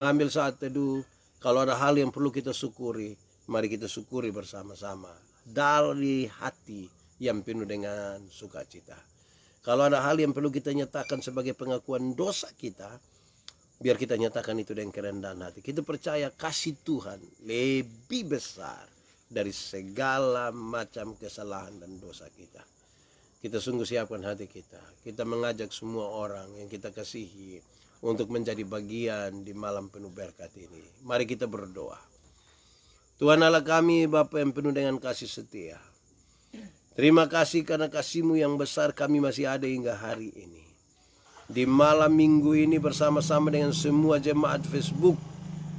Ambil saat teduh, kalau ada hal yang perlu kita syukuri, mari kita syukuri bersama-sama dari hati yang penuh dengan sukacita. Kalau ada hal yang perlu kita nyatakan sebagai pengakuan dosa kita, biar kita nyatakan itu dengan kerendahan hati. Kita percaya kasih Tuhan lebih besar dari segala macam kesalahan dan dosa kita. Kita sungguh siapkan hati kita. Kita mengajak semua orang yang kita kasihi untuk menjadi bagian di malam penuh berkat ini. Mari kita berdoa. Tuhan Allah kami, Bapa yang penuh dengan kasih setia. Terima kasih karena kasih-Mu yang besar kami masih ada hingga hari ini. Di malam minggu ini bersama-sama dengan semua jemaat Facebook,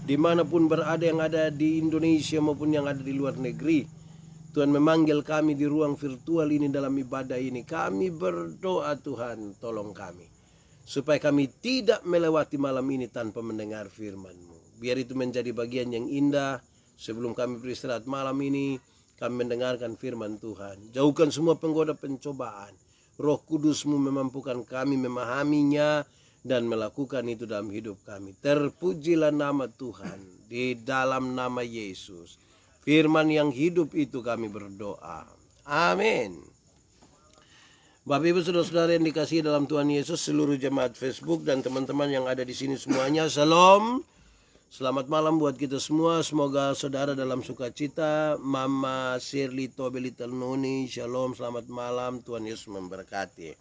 dimanapun berada yang ada di Indonesia maupun yang ada di luar negeri, Tuhan memanggil kami di ruang virtual ini dalam ibadah ini. Kami berdoa Tuhan, tolong kami. Supaya kami tidak melewati malam ini tanpa mendengar firman-Mu. Biar itu menjadi bagian yang indah. Sebelum kami beristirahat malam ini, kami mendengarkan firman Tuhan. Jauhkan semua penggoda pencobaan. Roh Kudus-Mu memampukan kami memahaminya dan melakukan itu dalam hidup kami. Terpujilah nama Tuhan di dalam nama Yesus. Firman yang hidup itu kami berdoa. Amin. Bapak Ibu Saudara-saudara yang dikasihi dalam Tuhan Yesus, seluruh jemaat Facebook dan teman-teman yang ada di sini semuanya, Shalom. Selamat malam buat kita semua. Semoga saudara dalam sukacita. Mama Shirley Tobelital Nuni, Shalom, selamat malam. Tuhan Yesus memberkati.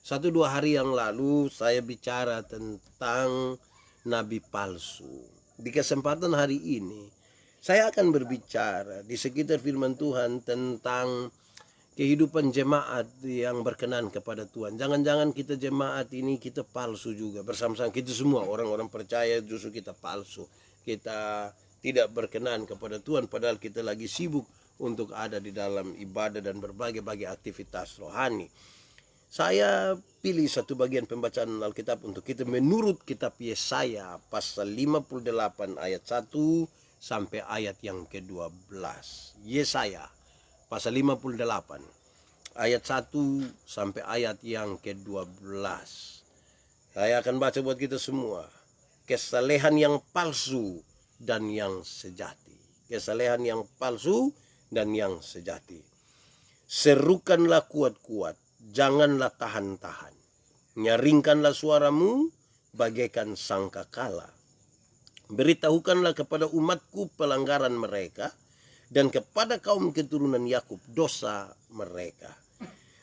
1-2 hari yang lalu saya bicara tentang nabi palsu. Di kesempatan hari ini saya akan berbicara di sekitar firman Tuhan tentang kehidupan jemaat yang berkenan kepada Tuhan. Jangan-jangan kita jemaat ini kita palsu juga. Bersama-sama kita semua orang-orang percaya justru kita palsu. Kita tidak berkenan kepada Tuhan padahal kita lagi sibuk untuk ada di dalam ibadah dan berbagai-bagai aktivitas rohani. Saya pilih satu bagian pembacaan Alkitab untuk kita menurut kitab Yesaya pasal 58 ayat 1 sampai ayat yang ke-12. Yesaya pasal 58 ayat 1 sampai ayat yang ke-12. Saya akan baca buat kita semua. Kesalehan yang palsu dan yang sejati. Kesalehan yang palsu dan yang sejati. Serukanlah kuat-kuat, janganlah tahan-tahan. Nyaringkanlah suaramu bagaikan sangkakala. Beritahukanlah kepada umatku pelanggaran mereka dan kepada kaum keturunan Yakub dosa mereka.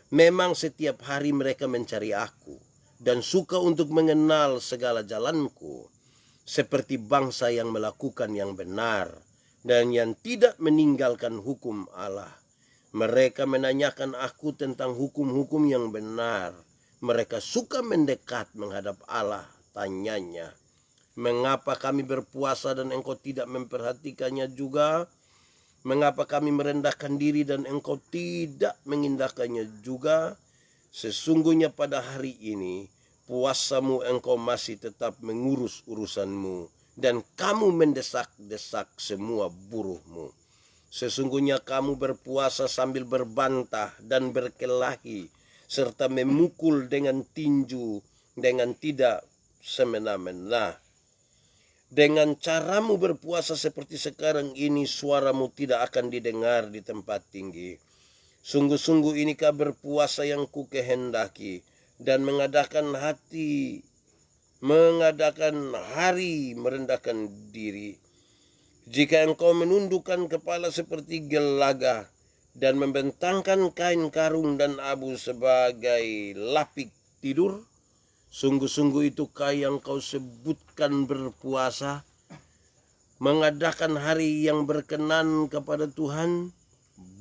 Memang setiap hari mereka mencari aku dan suka untuk mengenal segala jalanku, seperti bangsa yang melakukan yang benar dan yang tidak meninggalkan hukum Allah. Mereka menanyakan aku tentang hukum-hukum yang benar. Mereka suka mendekat menghadap Allah, tanyanya, mengapa kami berpuasa dan engkau tidak memperhatikannya juga? Mengapa kami merendahkan diri dan engkau tidak mengindahkannya juga? Sesungguhnya pada hari ini puasamu engkau masih tetap mengurus urusanmu dan kamu mendesak-desak semua buruhmu. Sesungguhnya kamu berpuasa sambil berbantah dan berkelahi serta memukul dengan tinju dengan tidak semena-mena. Dengan caramu berpuasa seperti sekarang ini, suaramu tidak akan didengar di tempat tinggi. Sungguh-sungguh inikah berpuasa yang ku kehendaki dan mengadakan hari merendahkan diri. Jika engkau menundukkan kepala seperti gelaga dan membentangkan kain karung dan abu sebagai lapik tidur, sungguh-sungguh itukah yang kau sebutkan berpuasa, mengadakan hari yang berkenan kepada Tuhan?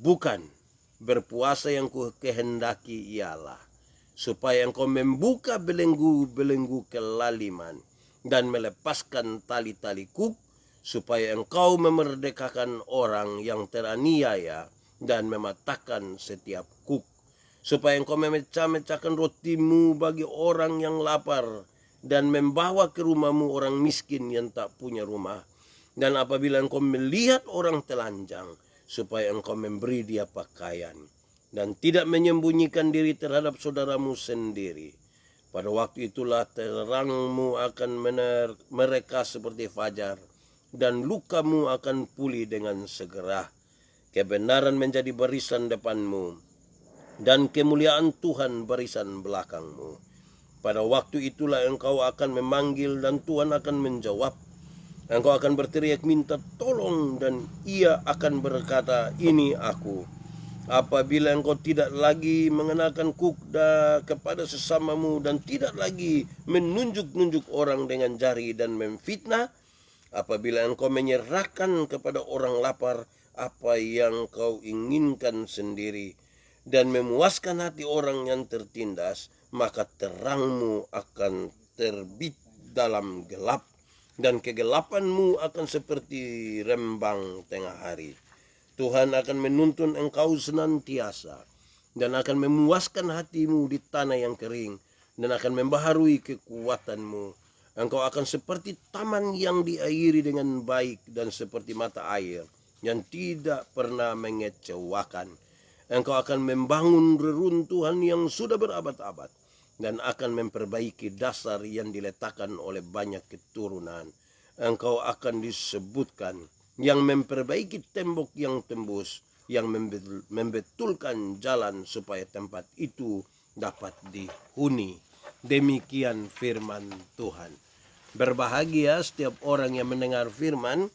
Bukan. Berpuasa yang ku kehendaki ialah supaya engkau membuka belenggu-belenggu kelaliman dan melepaskan tali-tali kuk, supaya engkau memerdekakan orang yang teraniaya dan mematahkan setiap kuk, supaya engkau memecah-mecahkan rotimu bagi orang yang lapar dan membawa ke rumahmu orang miskin yang tak punya rumah. Dan apabila engkau melihat orang telanjang, supaya engkau memberi dia pakaian dan tidak menyembunyikan diri terhadap saudaramu sendiri. Pada waktu itulah terangmu akan mereka seperti fajar, dan lukamu akan pulih dengan segera. Kebenaran menjadi barisan depanmu, dan kemuliaan Tuhan barisan belakangmu. Pada waktu itulah engkau akan memanggil dan Tuhan akan menjawab. Engkau akan berteriak minta tolong dan ia akan berkata, ini aku. Apabila engkau tidak lagi mengenakan kukda kepada sesamamu dan tidak lagi menunjuk-nunjuk orang dengan jari dan memfitnah, apabila engkau menyerahkan kepada orang lapar apa yang kau inginkan sendiri dan memuaskan hati orang yang tertindas, maka terangmu akan terbit dalam gelap dan kegelapanmu akan seperti rembang tengah hari. Tuhan akan menuntun engkau senantiasa dan akan memuaskan hatimu di tanah yang kering dan akan membaharui kekuatanmu. Engkau akan seperti taman yang diairi dengan baik dan seperti mata air yang tidak pernah mengecewakan. Engkau akan membangun reruntuhan yang sudah berabad-abad dan akan memperbaiki dasar yang diletakkan oleh banyak keturunan. Engkau akan disebutkan yang memperbaiki tembok yang tembus, yang membetulkan jalan supaya tempat itu dapat dihuni. Demikian firman Tuhan. Berbahagia setiap orang yang mendengar firman,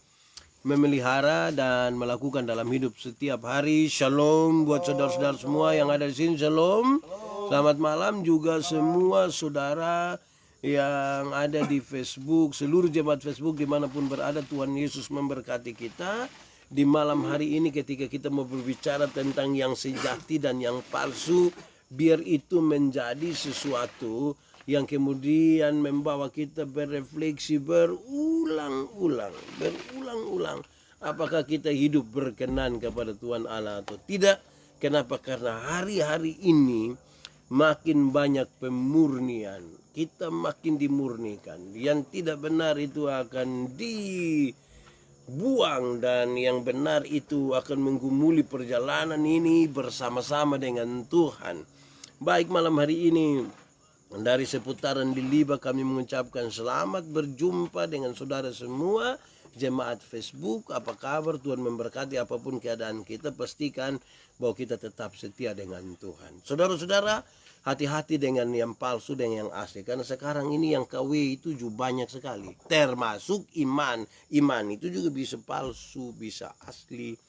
memelihara dan melakukan dalam hidup setiap hari. Shalom buat saudara-saudara semua yang ada di sini. Shalom. Selamat malam juga semua saudara yang ada di Facebook, seluruh jemaat Facebook dimanapun berada. Tuhan Yesus memberkati kita di malam hari ini ketika kita mau berbicara tentang yang sejati dan yang palsu. Biar itu menjadi sesuatu yang kemudian membawa kita berefleksi berulang-ulang. Apakah kita hidup berkenan kepada Tuhan Allah atau tidak? Kenapa? Karena hari-hari ini makin banyak pemurnian. Kita makin dimurnikan. Yang tidak benar itu akan dibuang dan yang benar itu akan menggumuli perjalanan ini bersama-sama dengan Tuhan. Baik, malam hari ini dari seputaran di Liba kami mengucapkan selamat berjumpa dengan saudara semua jemaat Facebook. Apa kabar? Tuhan memberkati apapun keadaan kita. Pastikan bahwa kita tetap setia dengan Tuhan. Saudara-saudara, hati-hati dengan yang palsu dan yang asli. Karena sekarang ini yang KW itu juga banyak sekali. Termasuk iman. Iman itu juga bisa palsu, bisa asli.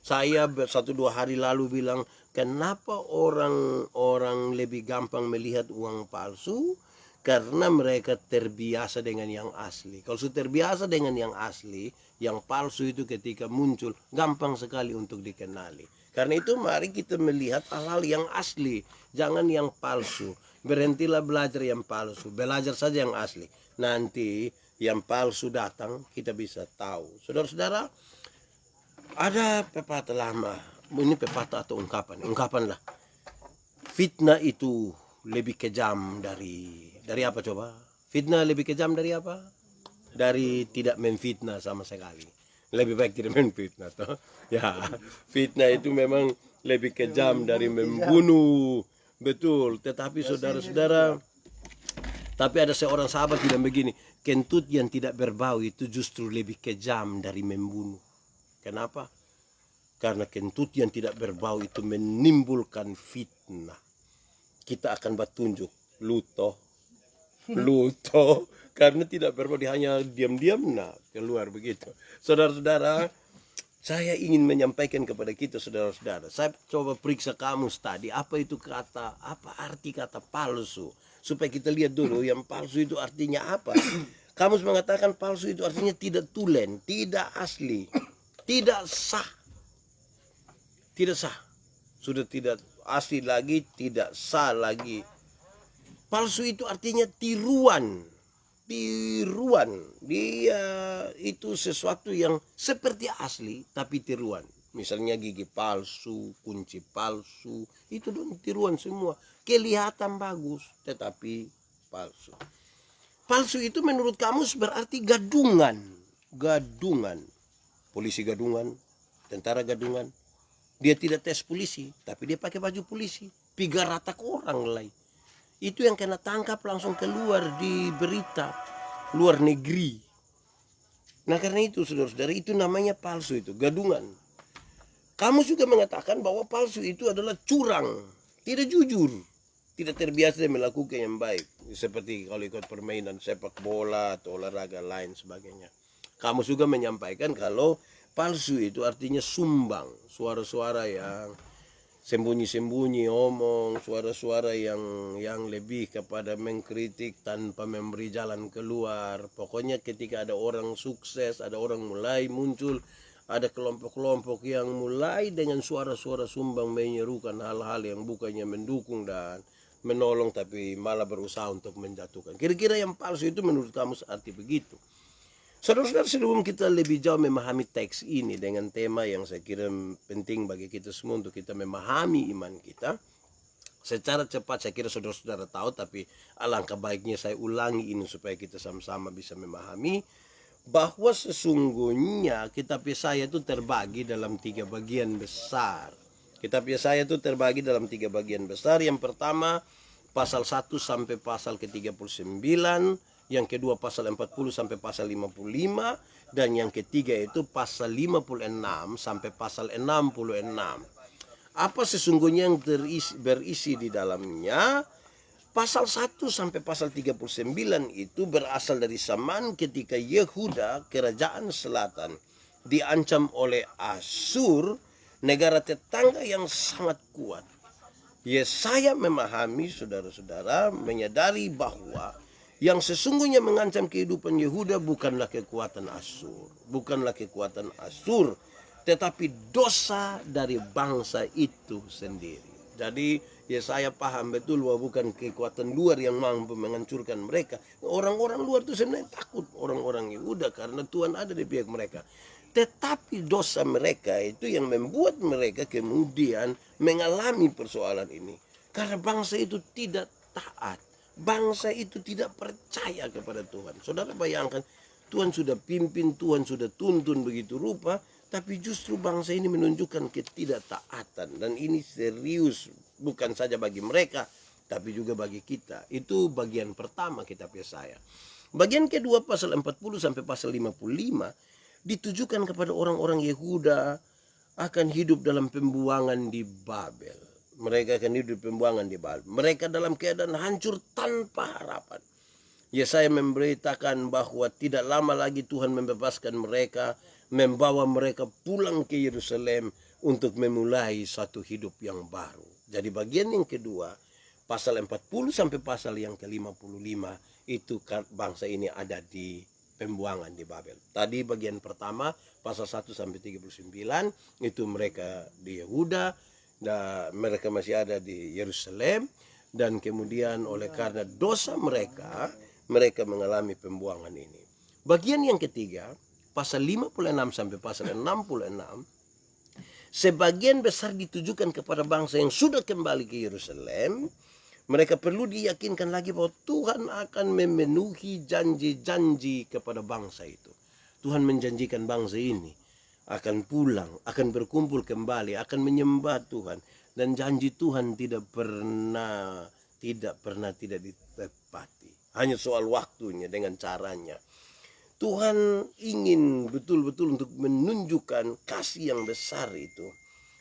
Saya 1-2 hari lalu bilang, kenapa orang lebih gampang melihat uang palsu? Karena mereka terbiasa dengan yang asli. Kalau sudah terbiasa dengan yang asli, yang palsu itu ketika muncul gampang sekali untuk dikenali. Karena itu mari kita melihat hal-hal yang asli, jangan yang palsu. Berhentilah belajar yang palsu, belajar saja yang asli. Nanti yang palsu datang, kita bisa tahu. Saudara-saudara, ada pepatah lama, ini pepatah atau ungkapan lah. Fitnah itu lebih kejam dari apa coba? Fitnah lebih kejam dari apa? Dari tidak memfitnah sama sekali. Lebih baik tidak memfitnah toh. Ya, fitnah itu memang lebih kejam dari membunuh. Betul, tetapi saudara-saudara, tapi ada seorang sahabat bilang begini, kentut yang tidak berbau itu justru lebih kejam dari membunuh. Kenapa? Karena kentut yang tidak berbau itu menimbulkan fitnah. Kita akan bertunjuk luto, karena tidak berbau, dia hanya diam-diam keluar begitu. Saudara-saudara, saya ingin menyampaikan kepada kita saudara-saudara. Saya coba periksa kamus tadi, apa arti kata palsu, supaya kita lihat dulu yang palsu itu artinya apa. Kamus mengatakan palsu itu artinya tidak tulen, tidak asli, tidak sah. Tidak sah. Sudah tidak asli lagi, tidak sah lagi. Palsu itu artinya tiruan. Dia itu sesuatu yang seperti asli tapi tiruan. Misalnya gigi palsu, kunci palsu, itu dong tiruan semua. Kelihatan bagus tetapi palsu. Palsu itu menurut kamus berarti gadungan. Polisi gadungan, tentara gadungan. Dia tidak tes polisi, tapi dia pakai baju polisi. Piga rata ke orang lain. Itu yang kena tangkap langsung keluar di berita luar negeri. Nah karena itu saudara-saudara, itu namanya palsu, itu gadungan. Kamu juga mengatakan bahwa palsu itu adalah curang, tidak jujur, tidak terbiasa melakukan yang baik. Seperti kalau ikut permainan sepak bola atau olahraga lain sebagainya. Kamu juga menyampaikan kalau palsu itu artinya sumbang, suara-suara yang sembunyi-sembunyi omong, suara-suara yang lebih kepada mengkritik tanpa memberi jalan keluar. Pokoknya ketika ada orang sukses, ada orang mulai muncul, ada kelompok-kelompok yang mulai dengan suara-suara sumbang menyerukan hal-hal yang bukannya mendukung dan menolong, tapi malah berusaha untuk menjatuhkan. Kira-kira yang palsu itu menurut kamu seperti begitu. Saudara-saudara, sebelum kita lebih jauh memahami teks ini dengan tema yang saya kira penting bagi kita semua untuk kita memahami iman kita, secara cepat saya kira saudara-saudara tahu, tapi alangkah baiknya saya ulangi ini supaya kita sama-sama bisa memahami bahwa sesungguhnya kitab Yesaya itu terbagi dalam 3 bagian besar. Kitab Yesaya itu terbagi dalam 3 bagian besar. Yang pertama pasal 1 sampai pasal ke-39, yang kedua pasal 40 sampai pasal 55, dan yang ketiga itu pasal 56 sampai pasal 66. Apa sesungguhnya yang berisi di dalamnya? Pasal 1 sampai pasal 39 itu berasal dari zaman ketika Yehuda, kerajaan selatan, diancam oleh Asyur, negara tetangga yang sangat kuat. Yesaya memahami, saudara-saudara, menyadari bahwa yang sesungguhnya mengancam kehidupan Yehuda bukanlah kekuatan Asyur, tetapi dosa dari bangsa itu sendiri. Jadi Yesaya paham betul bahwa bukan kekuatan luar yang mampu menghancurkan mereka. Orang-orang luar itu sebenarnya takut orang-orang Yehuda karena Tuhan ada di pihak mereka. Tetapi dosa mereka itu yang membuat mereka kemudian mengalami persoalan ini. Karena bangsa itu tidak taat. Bangsa itu tidak percaya kepada Tuhan. Saudara bayangkan, Tuhan sudah pimpin, Tuhan sudah tuntun begitu rupa, tapi justru bangsa ini menunjukkan ketidaktaatan. Dan ini serius, bukan saja bagi mereka, tapi juga bagi kita. Itu bagian pertama kitab Yesaya. Bagian kedua pasal 40 sampai pasal 55 ditujukan kepada orang-orang Yehuda akan hidup dalam pembuangan di Babel. Mereka akan hidup di pembuangan di Babel. Mereka dalam keadaan hancur tanpa harapan. Yesaya memberitakan bahwa tidak lama lagi Tuhan membebaskan mereka, membawa mereka pulang ke Yerusalem untuk memulai satu hidup yang baru. Jadi bagian yang kedua, pasal 40 sampai pasal yang ke-55, itu bangsa ini ada di pembuangan di Babel. Tadi bagian pertama, pasal 1 sampai 39, itu mereka di Yehuda, dan mereka masih ada di Yerusalem, dan kemudian oleh karena dosa mereka, mereka mengalami pembuangan ini. Bagian yang ketiga, pasal 56 sampai pasal 66, sebagian besar ditujukan kepada bangsa yang sudah kembali ke Yerusalem. Mereka perlu diyakinkan lagi bahwa Tuhan akan memenuhi janji-janji kepada bangsa itu. Tuhan menjanjikan bangsa ini akan pulang, akan berkumpul kembali, akan menyembah Tuhan. Dan janji Tuhan tidak pernah tidak ditepati. Hanya soal waktunya dengan caranya. Tuhan ingin betul-betul untuk menunjukkan kasih yang besar itu.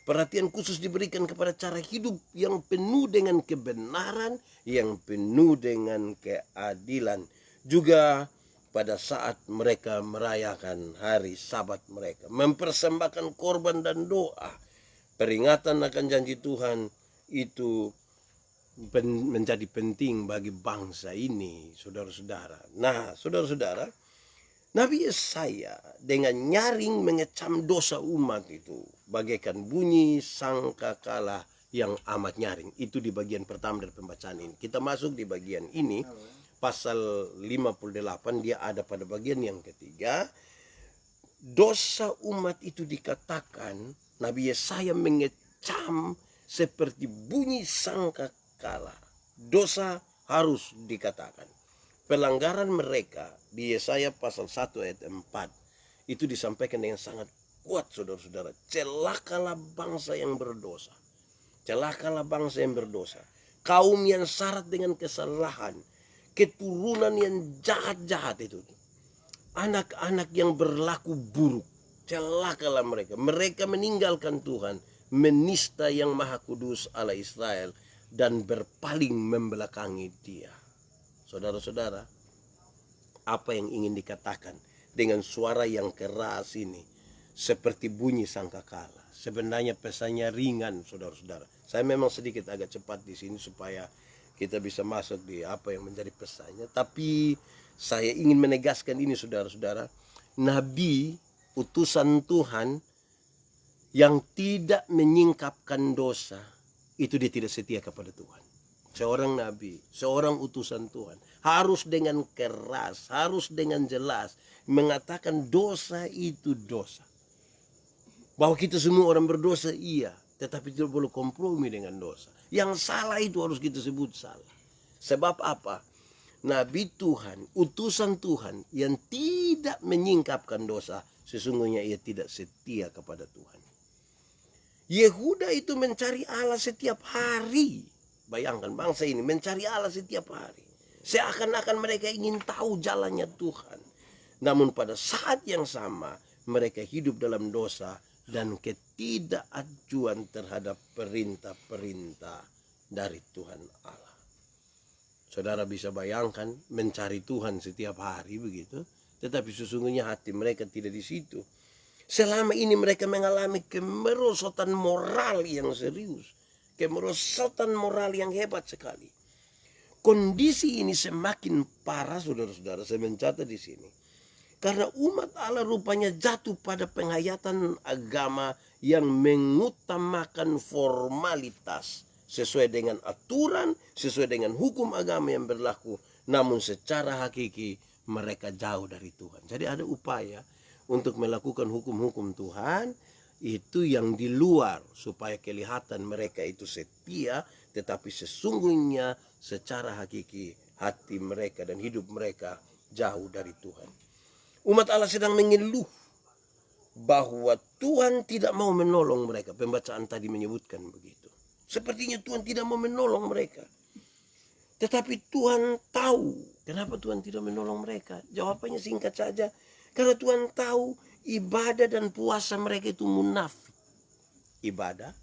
Perhatian khusus diberikan kepada cara hidup yang penuh dengan kebenaran, yang penuh dengan keadilan. Juga pada saat mereka merayakan hari Sabat mereka, mempersembahkan korban dan doa. Peringatan akan janji Tuhan itu menjadi penting bagi bangsa ini, saudara-saudara. Nah, saudara-saudara, Nabi Yesaya dengan nyaring mengecam dosa umat itu bagaikan bunyi sangkakala yang amat nyaring. Itu di bagian pertama dari pembacaan ini. Kita masuk di bagian ini, pasal 58, dia ada pada bagian yang ketiga. Dosa umat itu dikatakan, Nabi Yesaya mengecam seperti bunyi sangkakala. Dosa harus dikatakan. Pelanggaran mereka di Yesaya pasal 1 ayat 4 itu disampaikan dengan sangat kuat, saudara-saudara. Celakalah bangsa yang berdosa. Celakalah bangsa yang berdosa. kaum yang syarat dengan kesalahan, keturunan yang jahat-jahat itu, anak-anak yang berlaku buruk, celakalah mereka. Mereka meninggalkan Tuhan, menista yang maha kudus Allah Israel, dan berpaling membelakangi Dia. Saudara-saudara, apa yang ingin dikatakan dengan suara yang keras ini, seperti bunyi sangkakala? Sebenarnya pesannya ringan, saudara-saudara. Saya memang sedikit agak cepat di sini supaya kita bisa masuk di apa yang menjadi pesannya. Tapi saya ingin menegaskan ini, saudara-saudara. Nabi, utusan Tuhan yang tidak menyingkapkan dosa, itu dia tidak setia kepada Tuhan. Seorang nabi, seorang utusan Tuhan harus dengan keras, harus dengan jelas mengatakan dosa itu dosa. Bahwa kita semua orang berdosa, iya, tetapi tidak boleh kompromi dengan dosa. Yang salah itu harus kita sebut salah. Sebab apa? Nabi Tuhan, utusan Tuhan yang tidak menyingkapkan dosa, sesungguhnya ia tidak setia kepada Tuhan. Yehuda itu mencari Allah setiap hari. Bayangkan bangsa ini mencari Allah setiap hari. Seakan-akan mereka ingin tahu jalannya Tuhan. Namun pada saat yang sama mereka hidup dalam dosa dan ketidakajuan terhadap perintah-perintah dari Tuhan Allah. Saudara bisa bayangkan mencari Tuhan setiap hari begitu, tetapi sesungguhnya hati mereka tidak di situ. Selama ini mereka mengalami kemerosotan moral yang serius, kemerosotan moral yang hebat sekali. Kondisi ini semakin parah, saudara-saudara. Saya mencatat di sini. Karena umat Allah rupanya jatuh pada penghayatan agama yang mengutamakan formalitas sesuai dengan aturan, sesuai dengan hukum agama yang berlaku. Namun secara hakiki mereka jauh dari Tuhan. Jadi ada upaya untuk melakukan hukum-hukum Tuhan itu yang di luar supaya kelihatan mereka itu setia, tetapi sesungguhnya secara hakiki hati mereka dan hidup mereka jauh dari Tuhan. Umat Allah sedang mengeluh bahwa Tuhan tidak mau menolong mereka. Pembacaan tadi menyebutkan begitu. Sepertinya Tuhan tidak mau menolong mereka. Tetapi Tuhan tahu kenapa Tuhan tidak menolong mereka. Jawabannya singkat saja. Karena Tuhan tahu ibadah dan puasa mereka itu munafik. Ibadah,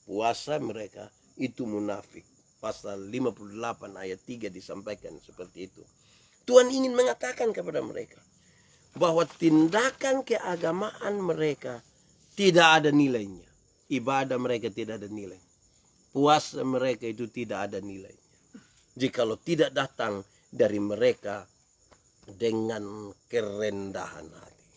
puasa mereka itu munafik. Pasal 58 ayat 3 disampaikan seperti itu. Tuhan ingin mengatakan kepada mereka bahwa tindakan keagamaan mereka tidak ada nilainya. Ibadah mereka tidak ada nilai. Puasa mereka itu tidak ada nilainya. Jikalau tidak datang dari mereka dengan kerendahan hati.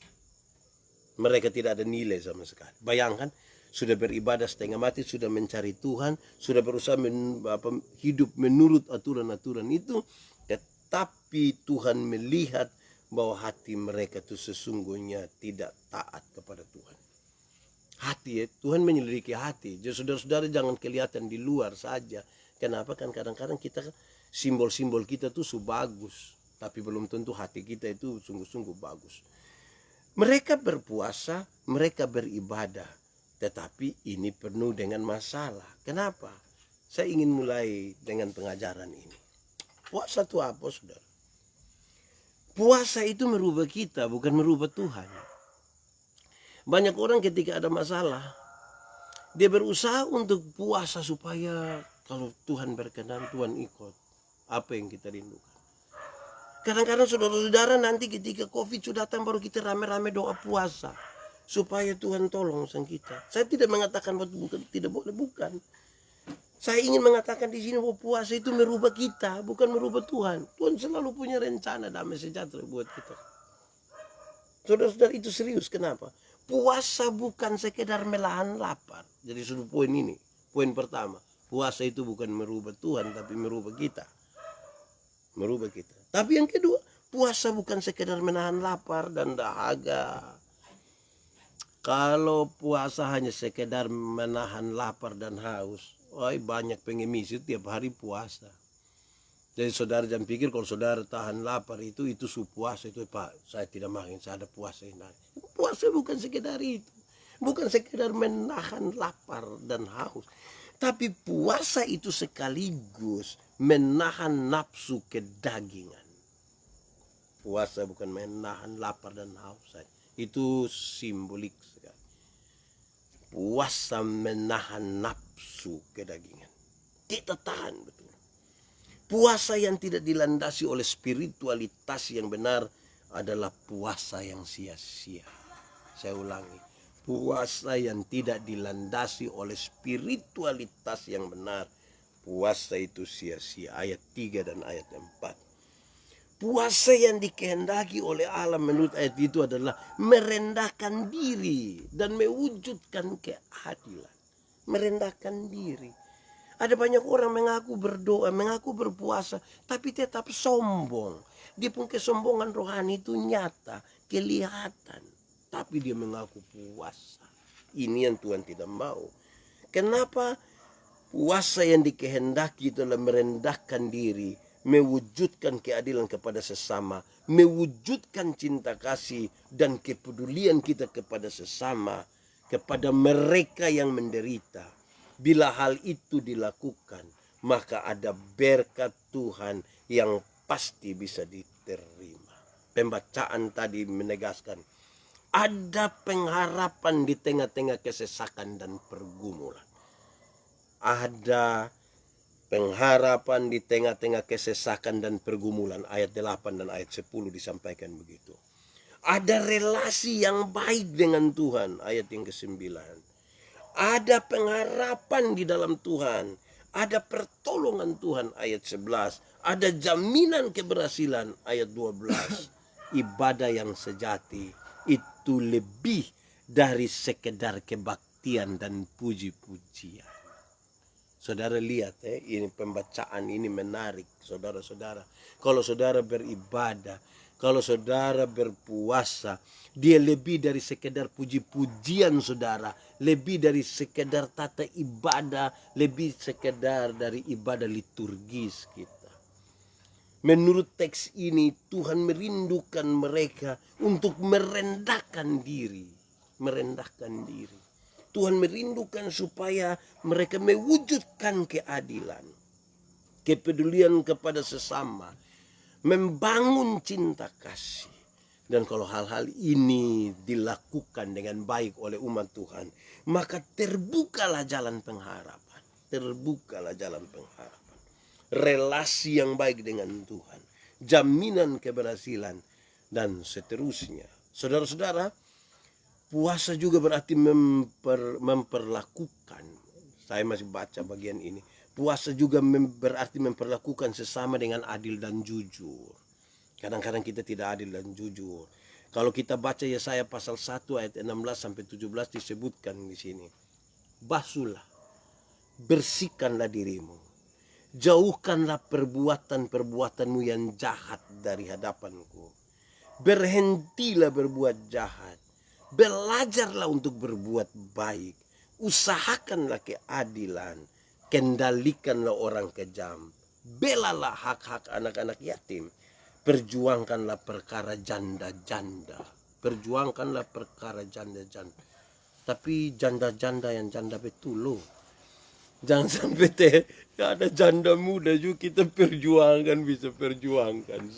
Mereka tidak ada nilai sama sekali. Bayangkan, sudah beribadah setengah mati, sudah mencari Tuhan, sudah berusaha hidup menurut aturan-aturan itu, tetapi Tuhan melihat bahwa hati mereka itu sesungguhnya tidak taat kepada Tuhan. Hati, Tuhan menyelidiki hati. Jadi saudara-saudara jangan kelihatan di luar saja. Kenapa? Kan kadang-kadang kita simbol-simbol kita tuh bagus, tapi belum tentu hati kita itu sungguh-sungguh bagus. Mereka berpuasa, mereka beribadah, tetapi ini penuh dengan masalah. Kenapa? Saya ingin mulai dengan pengajaran ini. Puasa itu apa, saudara? Puasa itu merubah kita, bukan merubah Tuhan. Banyak orang ketika ada masalah, dia berusaha untuk puasa supaya kalau Tuhan berkenan, Tuhan ikut apa yang kita rindukan. Kadang-kadang saudara-saudara nanti ketika COVID sudah datang baru kita rame-rame doa puasa supaya Tuhan tolong sang kita. Saya tidak mengatakan bahwa bukan, tidak boleh, bukan. Saya ingin mengatakan di sini bahwa puasa itu merubah kita, bukan merubah Tuhan. Tuhan selalu punya rencana damai sejahtera buat kita. Saudara-saudara, itu serius. Kenapa? Puasa bukan sekedar menahan lapar. Jadi sudut poin ini, poin pertama. Puasa itu bukan merubah Tuhan, tapi merubah kita. Merubah kita. Tapi yang kedua, puasa bukan sekedar menahan lapar dan dahaga. Kalau puasa hanya sekedar menahan lapar dan haus, banyak pengemis itu tiap hari puasa. Jadi saudara jangan pikir kalau saudara tahan lapar itu puasa itu, Pak, saya tidak makan, saya ada puasa ini. Puasa bukan sekedar itu. Bukan sekedar menahan lapar dan haus. Tapi puasa itu sekaligus menahan nafsu kedagingan. Puasa bukan menahan lapar dan haus saja. Itu simbolik sekali. Puasa menahan nafsu kedagingan. Kita tahan betul. Puasa yang tidak dilandasi oleh spiritualitas yang benar adalah puasa yang sia-sia. Saya ulangi. Puasa yang tidak dilandasi oleh spiritualitas yang benar, puasa itu sia-sia. Ayat 3 dan ayat 4. Puasa yang dikehendaki oleh Allah menurut ayat itu adalah merendahkan diri dan mewujudkan keadilan. Merendahkan diri. Ada banyak orang mengaku berdoa, mengaku berpuasa, tapi tetap sombong. Dia pun kesombongan rohani itu nyata, kelihatan. Tapi dia mengaku puasa. Ini yang Tuhan tidak mau. Kenapa? Puasa yang dikehendaki adalah merendahkan diri, mewujudkan keadilan kepada sesama, mewujudkan cinta kasih dan kepedulian kita kepada sesama, kepada mereka yang menderita. Bila hal itu dilakukan, maka ada berkat Tuhan yang pasti bisa diterima. Pembacaan tadi menegaskan, ada pengharapan di tengah-tengah kesesakan dan pergumulan. Ada pengharapan di tengah-tengah kesesakan dan pergumulan. Ayat 8 dan ayat 10 disampaikan begitu. Ada relasi yang baik dengan Tuhan. Ayat yang ke-9. Ada pengharapan di dalam Tuhan. Ada pertolongan Tuhan. Ayat 11. Ada jaminan keberhasilan. Ayat 12. Ibadah yang sejati itu lebih dari sekedar kebaktian dan puji-pujian. Saudara lihat ini pembacaan ini menarik saudara-saudara. Kalau saudara beribadah, kalau saudara berpuasa, dia lebih dari sekedar puji-pujian saudara, lebih dari sekedar tata ibadah, lebih sekedar dari ibadah liturgis kita. Menurut teks ini Tuhan merindukan mereka untuk merendahkan diri. Merendahkan diri. Tuhan merindukan supaya mereka mewujudkan keadilan. Kepedulian kepada sesama. Membangun cinta kasih. Dan kalau hal-hal ini dilakukan dengan baik oleh umat Tuhan, maka terbukalah jalan pengharapan. Terbukalah jalan pengharapan. Relasi yang baik dengan Tuhan, jaminan keberhasilan, dan seterusnya. Saudara-saudara, puasa juga berarti memperlakukan, saya masih baca bagian ini, puasa juga berarti memperlakukan sesama dengan adil dan jujur. Kadang-kadang kita tidak adil dan jujur. Kalau kita baca Yesaya pasal 1 ayat 16 sampai 17 disebutkan di sini. Basuhlah, bersihkanlah dirimu. Jauhkanlah perbuatan-perbuatanmu yang jahat dari hadapanku. Berhentilah berbuat jahat. Belajarlah untuk berbuat baik. Usahakanlah keadilan. Kendalikanlah orang kejam. Belalah hak-hak anak-anak yatim. Perjuangkanlah perkara janda-janda. Perjuangkanlah perkara janda-janda. Tapi janda-janda yang janda betul loh. Jangan sampai gak ada janda muda juga kita perjuangkan, bisa perjuangkan.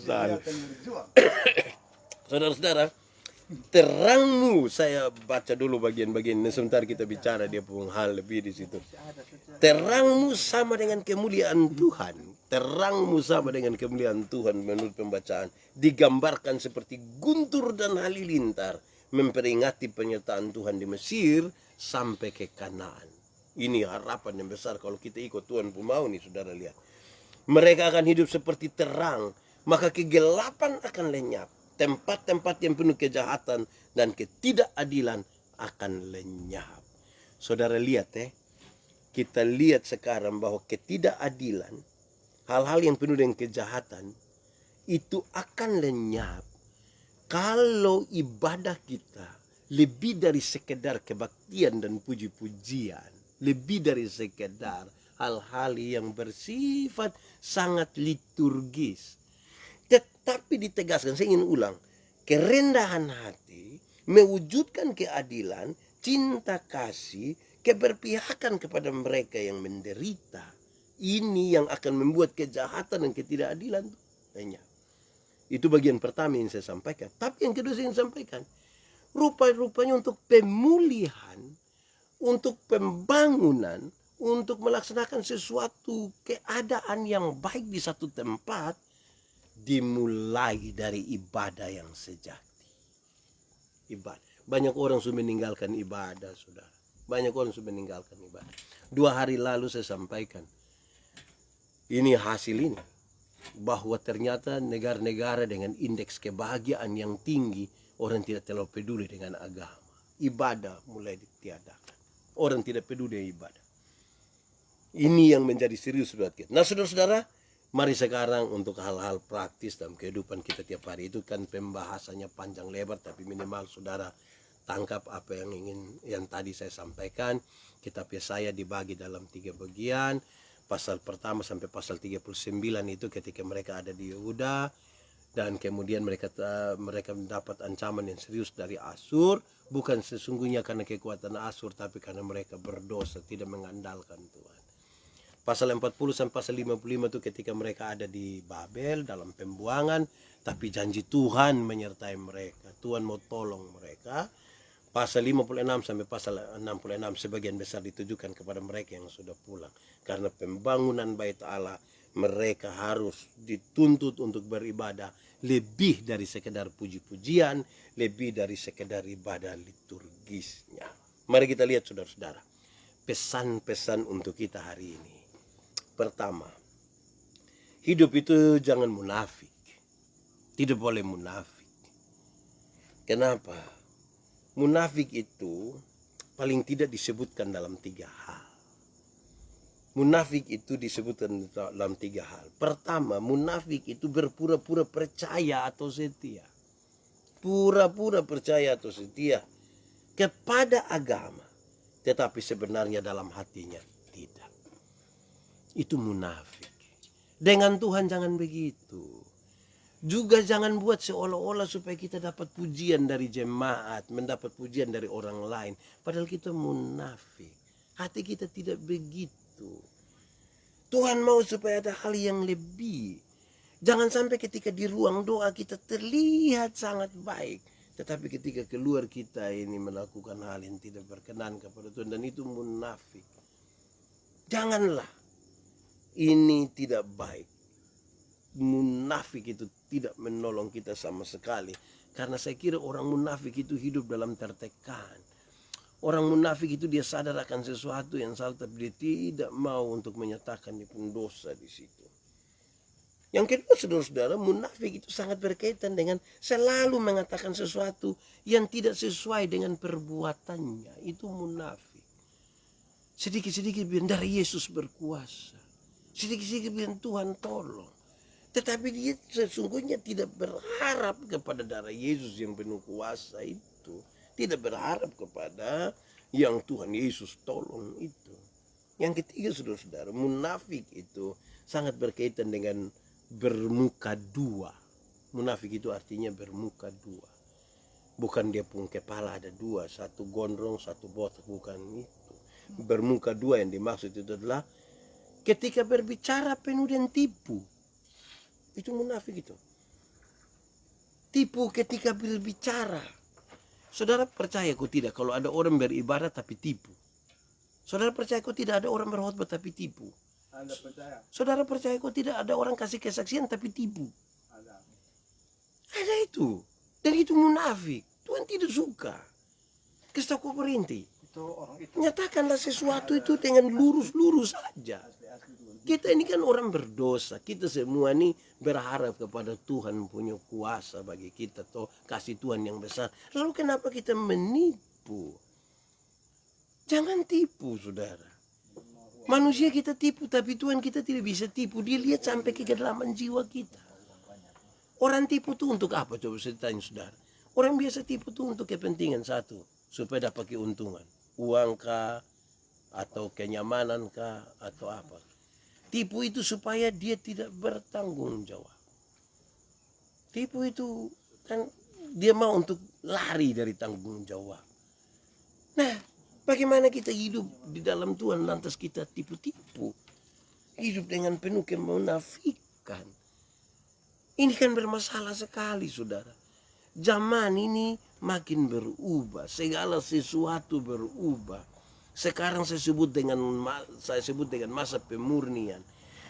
Saudara-saudara, terangmu, saya baca dulu bagian-bagian ini sebentar kita bicara dia pun hal lebih di situ. Terangmu sama dengan kemuliaan Tuhan. Terangmu sama dengan kemuliaan Tuhan menurut pembacaan. Digambarkan seperti guntur dan halilintar memperingati penyertaan Tuhan di Mesir sampai ke Kanaan. Ini harapan yang besar kalau kita ikut Tuhan pun mau nih saudara lihat. Mereka akan hidup seperti terang, maka kegelapan akan lenyap. Tempat-tempat yang penuh kejahatan dan ketidakadilan akan lenyap. Saudara lihat kita lihat sekarang bahwa ketidakadilan, hal-hal yang penuh dengan kejahatan, itu akan lenyap kalau ibadah kita lebih dari sekedar kebaktian dan puji-pujian. Lebih dari sekedar hal-hal yang bersifat sangat liturgis. Tetapi ditegaskan, saya ingin ulang. Kerendahan hati, mewujudkan keadilan, cinta kasih, keberpihakan kepada mereka yang menderita. Ini yang akan membuat kejahatan dan ketidakadilan banyak. Itu bagian pertama yang saya sampaikan. Tapi yang kedua saya sampaikan, rupa-rupanya untuk pemulihan, untuk pembangunan, untuk melaksanakan sesuatu keadaan yang baik di satu tempat, dimulai dari ibadah yang sejati. Ibadah. Banyak orang sudah meninggalkan ibadah, saudara. Banyak orang sudah meninggalkan ibadah. 2 hari lalu saya sampaikan, ini hasil ini, bahwa ternyata negara-negara dengan indeks kebahagiaan yang tinggi, orang tidak terlalu peduli dengan agama. Ibadah mulai ditiadakan. Orang tidak peduli dengan ibadah. Ini yang menjadi serius buat kita. Nah, saudara-saudara, mari sekarang untuk hal-hal praktis dalam kehidupan kita tiap hari. Itu kan pembahasannya panjang lebar, tapi minimal saudara tangkap apa yang tadi saya sampaikan. Kitab Yesaya dibagi dalam 3 bagian. Pasal pertama sampai pasal 39 itu ketika mereka ada di Yehuda, dan kemudian mereka mendapat ancaman yang serius dari Asyur, bukan sesungguhnya karena kekuatan Asyur, tapi karena mereka berdosa, tidak mengandalkan Tuhan. Pasal 40 sampai pasal 55 itu ketika mereka ada di Babel dalam pembuangan, tapi janji Tuhan menyertai mereka. Tuhan mau tolong mereka. Pasal 56 sampai pasal 66 sebagian besar ditujukan kepada mereka yang sudah pulang. Karena pembangunan bait Allah, mereka harus dituntut untuk beribadah lebih dari sekedar puji-pujian, lebih dari sekedar ibadah liturgisnya. Mari kita lihat saudara-saudara, pesan-pesan untuk kita hari ini. Pertama, hidup itu jangan munafik. Tidak boleh munafik. Kenapa? Munafik itu paling tidak disebutkan dalam 3 hal. Munafik itu disebutkan dalam 3 hal. Pertama, munafik itu berpura-pura percaya atau setia. Pura-pura percaya atau setia kepada agama, tetapi sebenarnya dalam hatinya tidak. Itu munafik. Dengan Tuhan jangan begitu. Juga jangan buat seolah-olah supaya kita dapat pujian dari jemaat, mendapat pujian dari orang lain. Padahal kita munafik. Hati kita tidak begitu. Tuhan mau supaya ada hal yang lebih. Jangan sampai ketika di ruang doa kita terlihat sangat baik, tetapi ketika keluar kita ini melakukan hal yang tidak berkenan kepada Tuhan, dan itu munafik. Janganlah. Ini tidak baik. Munafik itu tidak menolong kita sama sekali. Karena saya kira orang munafik itu hidup dalam tertekan. Orang munafik itu dia sadar akan sesuatu yang salah, tapi dia tidak mau untuk menyatakan dia pendosa di situ. Yang kedua, saudara-saudara, munafik itu sangat berkaitan dengan selalu mengatakan sesuatu yang tidak sesuai dengan perbuatannya. Itu munafik. Sedikit-sedikit bilang dari Yesus berkuasa. Sedikit-sedikit bilang Tuhan tolong. Tetapi dia sesungguhnya tidak berharap kepada darah Yesus yang penuh kuasa itu. Tidak berharap kepada yang Tuhan Yesus tolong itu. Yang ketiga, saudara-saudara, munafik itu sangat berkaitan dengan bermuka dua. Munafik itu artinya bermuka dua. Bukan dia pun kepala ada dua, satu gondrong, satu botak, bukan itu. Bermuka dua yang dimaksud itu adalah ketika berbicara penuh dan tipu. Itu munafik itu. Tipu ketika berbicara. Saudara percaya kok tidak kalau ada orang beribadah tapi tipu? Saudara percaya kok tidak ada orang berkhotbah tapi tipu? Anda percaya? Saudara percaya kok tidak ada orang kasih kesaksian tapi tipu? Ada. Ada itu. Dan itu munafik. Tuhan tidak suka. Kasih tahu kau berhenti. Itu orang itu. Nyatakanlah sesuatu itu dengan lurus-lurus saja. Kita ini kan orang berdosa. Kita semua ini berharap kepada Tuhan punya kuasa bagi kita. Atau kasih Tuhan yang besar. Lalu kenapa kita menipu? Jangan tipu, saudara. Manusia kita tipu, tapi Tuhan kita tidak bisa tipu. Dia lihat sampai ke kedalaman jiwa kita. Orang tipu itu untuk apa? Coba saya tanya, saudara. Orang biasa tipu itu untuk kepentingan satu. Supaya dapat keuntungan. Uang kah? Atau kenyamanan kah? Atau apa? Tipu itu supaya dia tidak bertanggung jawab. Tipu itu kan dia mau untuk lari dari tanggung jawab. Nah, Bagaimana kita hidup di dalam Tuhan lantas kita tipu-tipu? Hidup dengan penuh kemunafikan. Ini kan bermasalah sekali, saudara. Zaman ini makin berubah, segala sesuatu berubah. Sekarang saya sebut dengan masa pemurnian.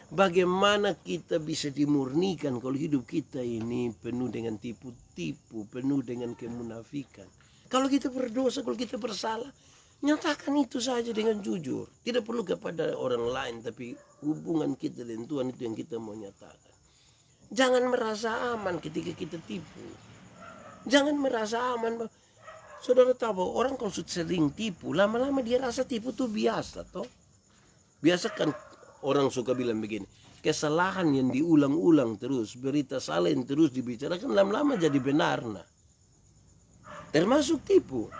Bagaimana kita bisa dimurnikan kalau hidup kita ini penuh dengan tipu-tipu, penuh dengan kemunafikan. Kalau kita berdosa, kalau kita bersalah, nyatakan itu saja dengan jujur. Tidak perlu kepada orang lain, tapi hubungan kita dengan Tuhan itu yang kita mau nyatakan. Jangan merasa aman ketika kita tipu. Jangan merasa aman. Saudara tahu bahwa orang kalau sering tipu, lama-lama dia rasa tipu itu biasa toh. Biasa kan orang suka bilang begini, kesalahan yang diulang-ulang terus, berita salah yang terus dibicarakan lama-lama jadi benar. Nah, termasuk tipu.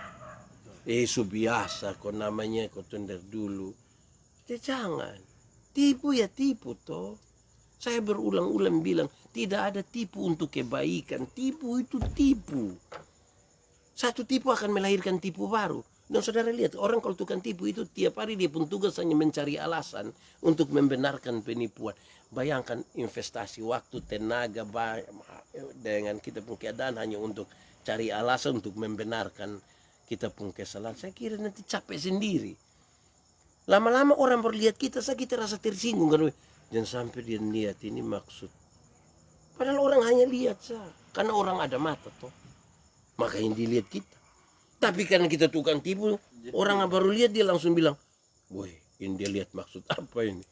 Itu biasa kok namanya kok tender dulu. Jangan. Tipu ya tipu toh. Saya berulang-ulang bilang, tidak ada tipu untuk kebaikan. Tipu itu tipu. Satu tipu akan melahirkan tipu baru. Dan saudara lihat, orang kalau tukang tipu itu tiap hari dia pun tugas hanya mencari alasan untuk membenarkan penipuan. Bayangkan investasi waktu, tenaga, dengan kita pun keadaan hanya untuk cari alasan untuk membenarkan kita pun kesalahan. Saya kira nanti capek sendiri. Lama-lama orang berlihat kita rasa tersinggung kan. Jangan sampai dia lihat ini maksud. Padahal orang hanya lihat saja. Karena orang ada mata toh. Makanya dilihat kita. Tapi karena kita tukang tipu, orang baru lihat dia langsung bilang, "Boy, ini dia lihat maksud apa ini?"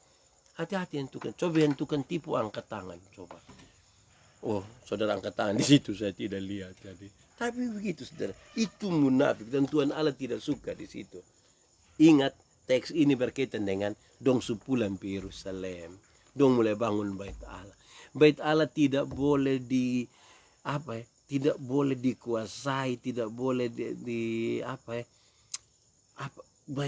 Hati-hati yang tukang. Coba yang tukang tipu angkat tangan, coba. Oh, saudara angkat tangan di situ saya tidak lihat jadi. Tapi begitu saudara, itu munafik dan Tuhan Allah tidak suka di situ. Ingat, teks ini berkaitan dengan dong sepulang ke Yerusalem, dong mulai bangun bait Allah. Bait Allah tidak boleh tidak boleh dikuasai, tidak boleh bait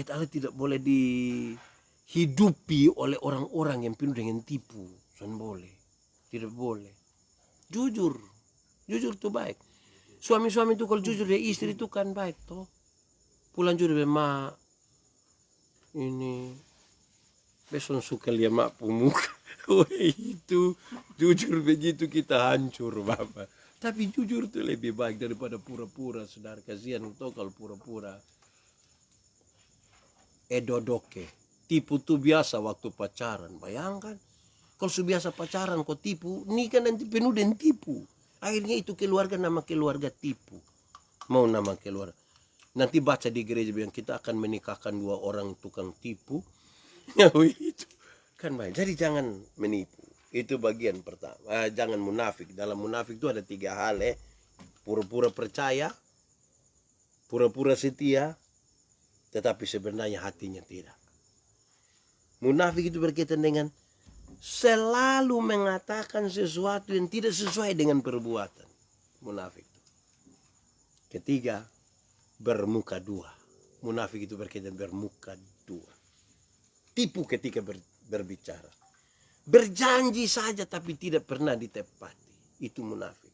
Allah tidak boleh dihidupi oleh orang-orang yang penuh dengan tipu. Tidak boleh. Jujur itu baik. Suami-suami itu kalau jujur dia istri itu kan baik toh. Pulang jujur ma ini besok suka lihat mak pemuka. Itu jujur begitu kita hancur Bapak. Tapi jujur itu lebih baik daripada pura-pura, saudara. Kasihan toh kalau pura-pura. Edodoke. Tipu tuh biasa waktu pacaran. Bayangkan. Kalau sudah biasa pacaran kok tipu, nikah nanti penuh dengan tipu. Akhirnya itu nama keluarga tipu. Mau nama keluarga. Nanti baca di gereja bilang kita akan menikahkan 2 orang tukang tipu. Itu kan baik. Jadi jangan menipu. Itu bagian pertama. Jangan munafik. Dalam munafik itu ada 3 hal Pura-pura percaya, pura-pura setia, tetapi sebenarnya hatinya tidak. Munafik itu berkaitan dengan selalu mengatakan sesuatu yang tidak sesuai dengan perbuatan. Munafik itu. Ketiga, bermuka 2. Munafik itu berkaitan bermuka 2. Tipu ketika berbicara. Berjanji saja tapi tidak pernah ditepati. Itu munafik.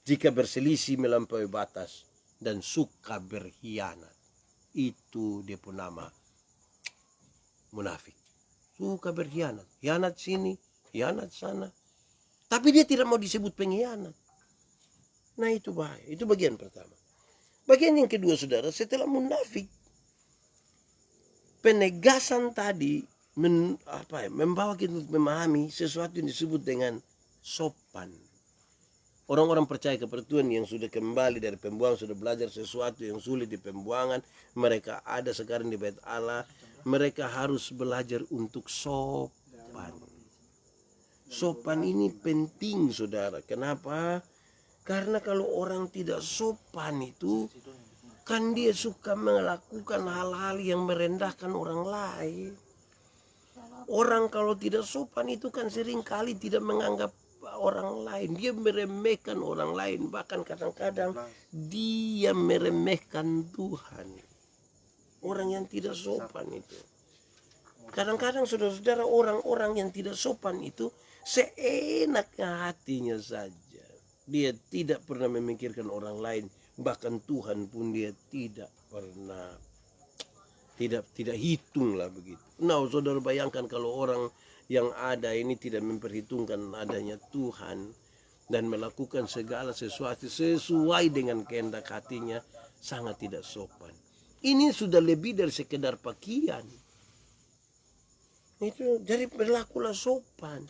Jika berselisih melampaui batas dan suka berkhianat. Itu dia pun nama munafik. Suka berkhianat. Khianat sini, khianat sana. Tapi dia tidak mau disebut pengkhianat. Nah itu bahaya. Itu bagian pertama. Bagian yang kedua saudara, setelah munafik, penegasan tadi membawa kita untuk memahami sesuatu yang disebut dengan sopan. Orang-orang percaya kepada Tuhan yang sudah kembali dari pembuangan, sudah belajar sesuatu yang sulit di pembuangan, mereka ada sekarang di bait Allah, mereka harus belajar untuk sopan. Sopan ini penting saudara. Kenapa? Karena kalau orang tidak sopan itu, kan dia suka melakukan hal-hal yang merendahkan orang lain. Orang kalau tidak sopan itu kan seringkali tidak menganggap orang lain. Dia meremehkan orang lain. Bahkan kadang-kadang dia meremehkan Tuhan. Orang yang tidak sopan itu. Kadang-kadang saudara-saudara orang-orang yang tidak sopan itu seenaknya hatinya saja. Dia tidak pernah memikirkan orang lain. Bahkan Tuhan pun dia tidak pernah Tidak hitung lah begitu. Nah, saudara bayangkan kalau orang yang ada ini tidak memperhitungkan adanya Tuhan dan melakukan segala sesuatu sesuai dengan kehendak hatinya, sangat tidak sopan. Ini sudah lebih dari sekedar pakaian. Itu jadi berlakulah sopan.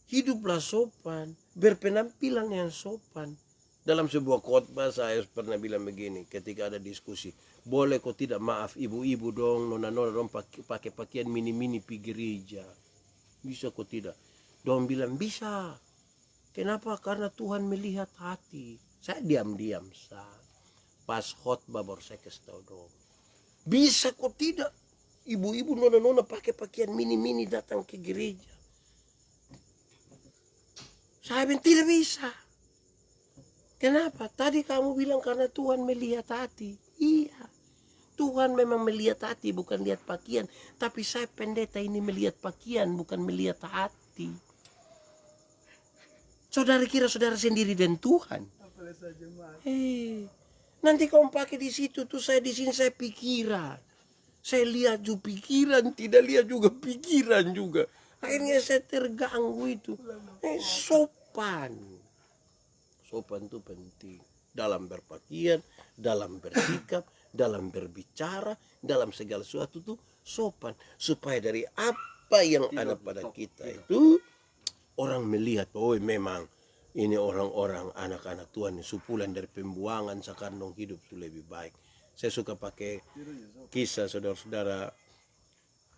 Hiduplah sopan, berpenampilan yang sopan. Dalam sebuah khotbah saya pernah bilang begini, ketika ada diskusi, boleh kok tidak maaf ibu-ibu dong, nona-nona dong pakai pakaian mini-mini pergi gereja. Bisa kok tidak? Dong bilang bisa. Kenapa? Karena Tuhan melihat hati. Saya diam-diam sah. Pas khotbah baru saya kasih tahu dong. Bisa kok tidak? Ibu-ibu nona-nona pakai pakaian mini-mini datang ke gereja. Saya bilang tidak bisa. Kenapa? Tadi kamu bilang karena Tuhan melihat hati. Iya. Tuhan memang melihat hati, bukan lihat pakaian. Tapi saya pendeta ini melihat pakaian, bukan melihat hati. Saudara kira saudara sendiri dan Tuhan. Nanti kamu pakai di situ tuh, saya di sini saya pikiran. Saya lihat juga pikiran, tidak lihat juga pikiran juga. Akhirnya saya terganggu itu. Sopan. Sopan itu penting dalam berpakaian, dalam bersikap, dalam berbicara, dalam segala sesuatu itu sopan, supaya dari apa yang ada pada kita itu orang melihat, oh memang ini orang-orang anak-anak Tuhan yang supulan dari pembuangan sekarang dong hidup itu lebih baik. Saya suka pakai kisah saudara-saudara,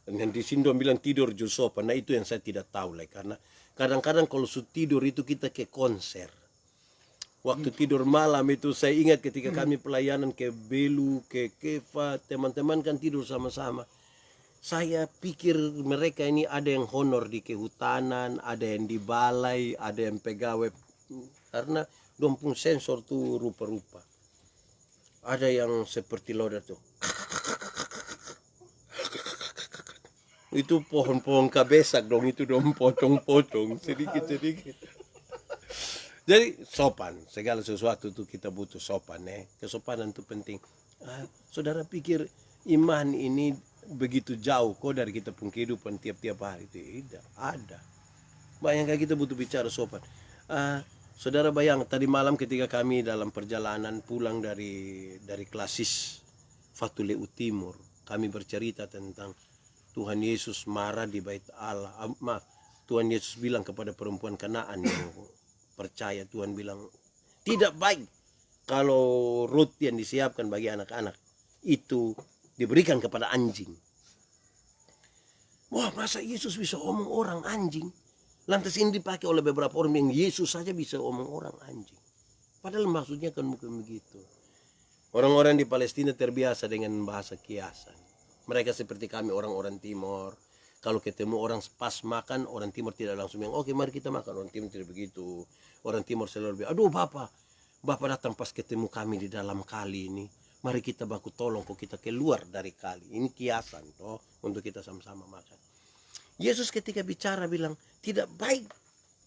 dan di sini dong bilang tidur juga sopan. Nah itu yang saya tidak tahu lah, karena kadang-kadang kalau tidur itu kita ke konser. Waktu tidur malam itu saya ingat ketika kami pelayanan ke Belu, ke Kefa, teman-teman kan tidur sama-sama. Saya pikir mereka ini ada yang honor di kehutanan, ada yang di balai, ada yang pegawai. Karena dompung sensor tuh rupa-rupa. Ada yang seperti loda tuh. Itu pohon-pohon kabesak dong, itu dong potong-potong sedikit-sedikit. Jadi sopan, segala sesuatu itu kita butuh sopan ya. Kesopanan itu penting. Saudara pikir iman ini begitu jauh kok dari kita pun kehidupan tiap-tiap hari? Tidak, ada. Bayangkan kita butuh bicara sopan. Saudara bayang tadi malam ketika kami dalam perjalanan pulang dari klasis Fatuleu Timur, kami bercerita tentang Tuhan Yesus marah di Bait Allah. Tuhan Yesus bilang kepada perempuan Kanaan yang percaya, Tuhan bilang tidak baik kalau roti yang disiapkan bagi anak-anak itu diberikan kepada anjing. Wah, masa Yesus bisa omong orang anjing? Lantas ini dipakai oleh beberapa orang yang Yesus saja bisa omong orang anjing. Padahal maksudnya kan bukan begitu. Orang-orang di Palestina terbiasa dengan bahasa kiasan. Mereka seperti kami orang-orang Timur. Kalau ketemu orang pas makan, orang Timur tidak langsung bilang, oke mari kita makan. Orang Timur tidak begitu. Orang Timur selalu bilang, aduh Bapak datang pas ketemu kami di dalam kali ini. Mari kita baku tolong kok kita keluar dari kali. Ini kiasan toh untuk kita sama-sama makan. Yesus ketika bicara bilang, tidak baik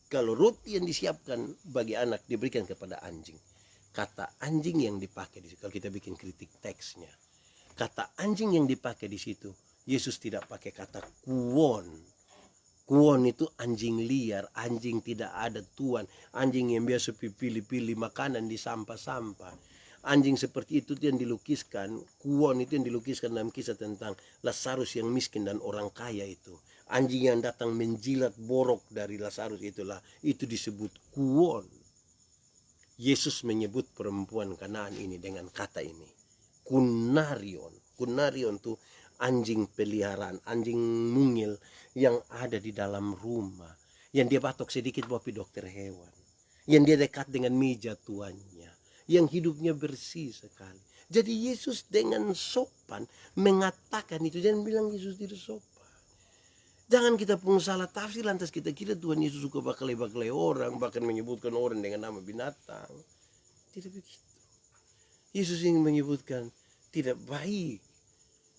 kalau roti yang disiapkan bagi anak diberikan kepada anjing. Kata anjing yang dipakai di situ, kalau kita bikin kritik teksnya. Kata anjing yang dipakai di situ, Yesus tidak pakai kata kuon. Kuon itu anjing liar, anjing tidak ada tuan, anjing yang biasa pilih-pilih makanan di sampah-sampah. Anjing seperti itu yang dilukiskan, kuon itu yang dilukiskan dalam kisah tentang Lazarus yang miskin dan orang kaya itu. Anjing yang datang menjilat borok dari Lazarus itulah, itu disebut kuon. Yesus menyebut perempuan Kanaan ini dengan kata ini, kunarion. Kunarion itu anjing peliharaan, anjing mungil yang ada di dalam rumah, yang dia batok sedikit bawa dokter hewan, yang dia dekat dengan meja tuannya, yang hidupnya bersih sekali. Jadi Yesus dengan sopan mengatakan itu, jangan bilang Yesus tidak sopan. Jangan kita pun salah tafsir lantas kita kira Tuhan Yesus suka baklai-baklai orang, bahkan menyebutkan orang dengan nama binatang. Tidak begitu. Yesus ingin menyebutkan tidak baik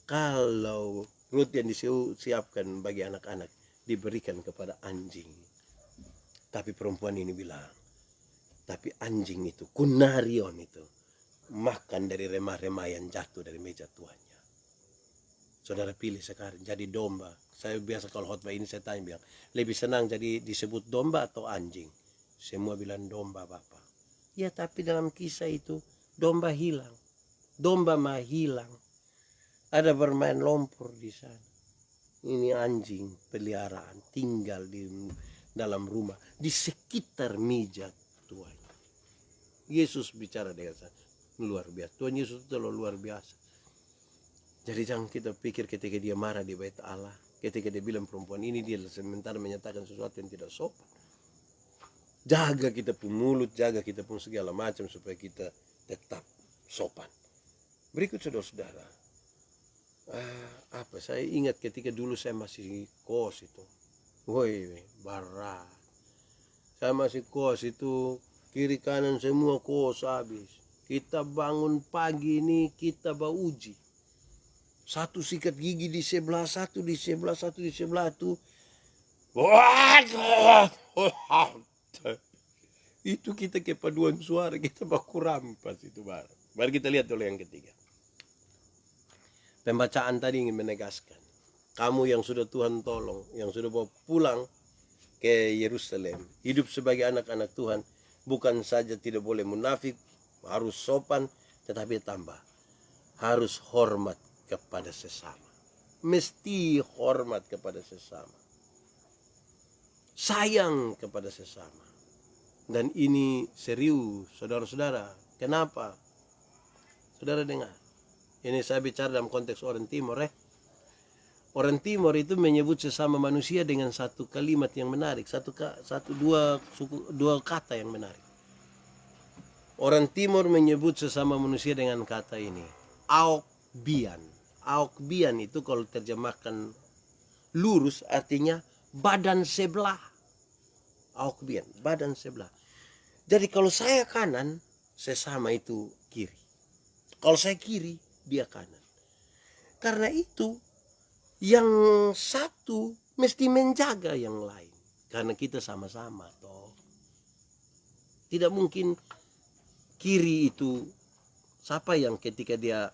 kalau roti yang disiapkan bagi anak-anak diberikan kepada anjing. Tapi perempuan ini bilang, tapi anjing itu, kunarion itu, makan dari remah-remah yang jatuh dari meja tuannya. saudara pilih sekarang jadi domba. Saya biasa kalau khotbah ini saya tanya bilang, lebih senang jadi disebut domba atau anjing? Semua bilang domba, Bapak. Ya, tapi dalam kisah itu domba hilang. Domba mah hilang. Ada bermain lumpur di sana. Ini anjing peliharaan tinggal di dalam rumah, di sekitar meja Tuhan. Yesus bicara dengan saya. Luar biasa. Tuhan Yesus itu luar biasa. Jadi jangan kita pikir ketika dia marah di bait Allah, ketika dia bilang perempuan ini, dia sementara menyatakan sesuatu yang tidak sopan. Jaga kita pun mulut, jaga kita pun segala macam supaya kita tetap sopan. Berikut saudara-saudara, saya ingat ketika dulu saya masih kos itu, woi barat. Saya masih kos itu, kiri kanan semua kos habis. Kita bangun pagi ini kita uji. Satu sikat gigi di sebelah, satu di sebelah, satu di sebelah itu. Itu kita kepaduan suara, kita baku rampas itu barang. Mari kita lihat dulu yang ketiga. Pembacaan tadi ingin menegaskan, kamu yang sudah Tuhan tolong, yang sudah bawa pulang ke Yerusalem, hidup sebagai anak-anak Tuhan, bukan saja tidak boleh munafik, harus sopan, tetapi tambah, harus hormat kepada sesama. Mesti hormat kepada sesama. Sayang kepada sesama. Dan ini serius, saudara-saudara. Kenapa? Saudara dengar. Ini saya bicara dalam konteks orang Timur. Orang Timur itu menyebut sesama manusia dengan satu kalimat yang menarik. Dua kata yang menarik. Orang Timur menyebut sesama manusia dengan kata ini. Aokbian. Aokbian itu kalau terjemahkan lurus artinya badan sebelah. Aokbian, badan sebelah. Jadi kalau saya kanan, sesama itu kiri. Kalau saya kiri, dia kanan. Karena itu, yang satu mesti menjaga yang lain. Karena kita sama-sama toh. Tidak mungkin kiri itu, siapa yang ketika dia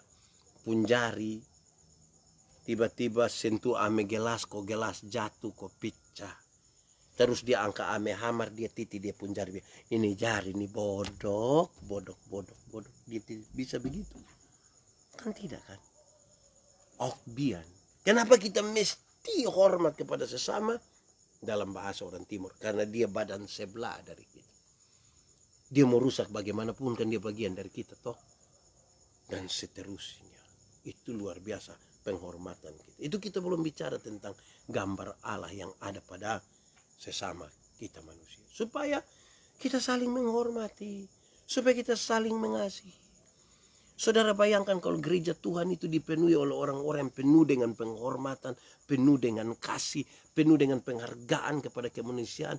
punjari, tiba-tiba sentuh ame gelas, kok gelas jatuh, kok pecah. Terus dia angka ame hamar, dia titi, dia punjari. Ini jari, ini bodoh. Dia bisa begitu. Kan tidak kan? Okbian. Kenapa kita mesti hormat kepada sesama? Dalam bahasa orang Timur. Karena dia badan sebelah dari kita. Dia mau rusak bagaimanapun kan dia bagian dari kita toh. Dan seterusnya. Itu luar biasa penghormatan kita. Itu kita belum bicara tentang gambar Allah yang ada pada sesama kita manusia. Supaya kita saling menghormati. Supaya kita saling mengasihi. Saudara bayangkan kalau gereja Tuhan itu dipenuhi oleh orang-orang yang penuh dengan penghormatan, penuh dengan kasih, penuh dengan penghargaan kepada kemanusiaan.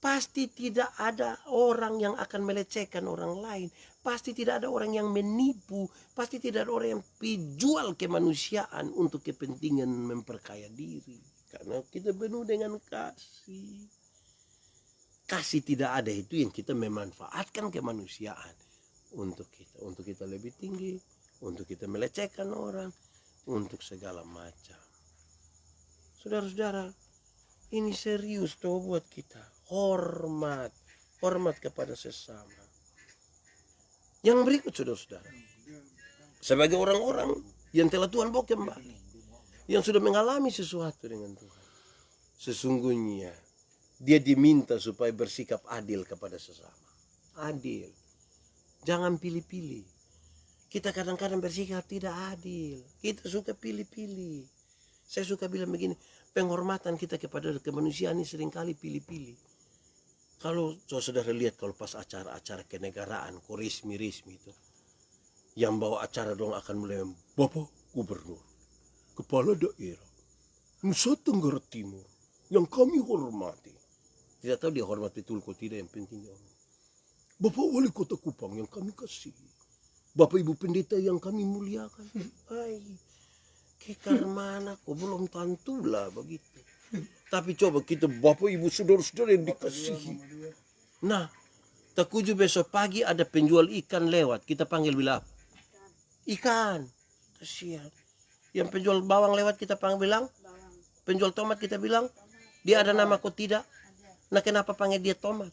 Pasti tidak ada orang yang akan melecehkan orang lain. Pasti tidak ada orang yang menipu. Pasti tidak ada orang yang jual kemanusiaan untuk kepentingan memperkaya diri. Karena kita penuh dengan kasih. Kasih tidak ada itu yang kita memanfaatkan kemanusiaan. Untuk kita lebih tinggi, untuk kita melecehkan orang, untuk segala macam. Saudara-saudara, ini serius toh buat kita. Hormat kepada sesama. Yang berikut saudara-saudara, sebagai orang-orang yang telah Tuhan bawa kembali, yang sudah mengalami sesuatu dengan Tuhan, sesungguhnya dia diminta supaya bersikap adil kepada sesama. Adil. Jangan pilih-pilih. Kita kadang-kadang bersikap tidak adil. Kita suka pilih-pilih. Saya suka bilang begini, penghormatan kita kepada kemanusiaan ini seringkali pilih-pilih. Kalau saudara lihat kalau pas acara-acara kenegaraan, resmi-resmi itu, yang bawa acara dong akan mulai Bapak Gubernur, Kepala Daerah, Nusa Tenggara Timur, yang kami hormati. Tidak tahu dia hormat betul kok tidak, yang penting dia hormat. Bapak Wali Kota Kupang yang kami kasih. Bapak Ibu Pendeta yang kami muliakan. Kekar mana kok belum tentulah begitu. Tapi coba kita Bapak Ibu saudara-saudara yang dikasihi. Nah, takuju besok pagi ada penjual ikan lewat. Kita panggil bila? Ikan. Kasihan. Yang penjual bawang lewat kita bilang, penjual tomat kita bilang, dia ada nama kok tidak? Nah kenapa panggil dia tomat?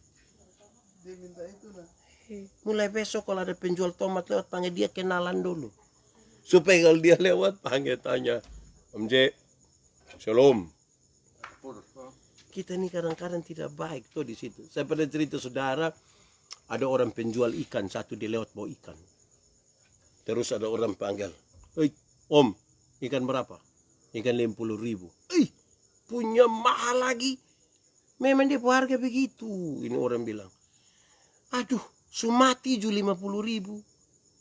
Dia minta itu lah. Mulai besok kalau ada penjual tomat lewat, panggil dia kenalan dulu. Supaya kalau dia lewat, panggil tanya, Om J, Shalom. Kita ini kadang-kadang tidak baik tuh di situ. Saya pernah cerita saudara, ada orang penjual ikan, satu dia lewat bawa ikan. Terus ada orang panggil, "Hei, Om, ikan berapa?" Ikan 50.000. Punya mahal lagi. Memang dia harga begitu. Ini orang bilang, aduh, sumati ju 50.000.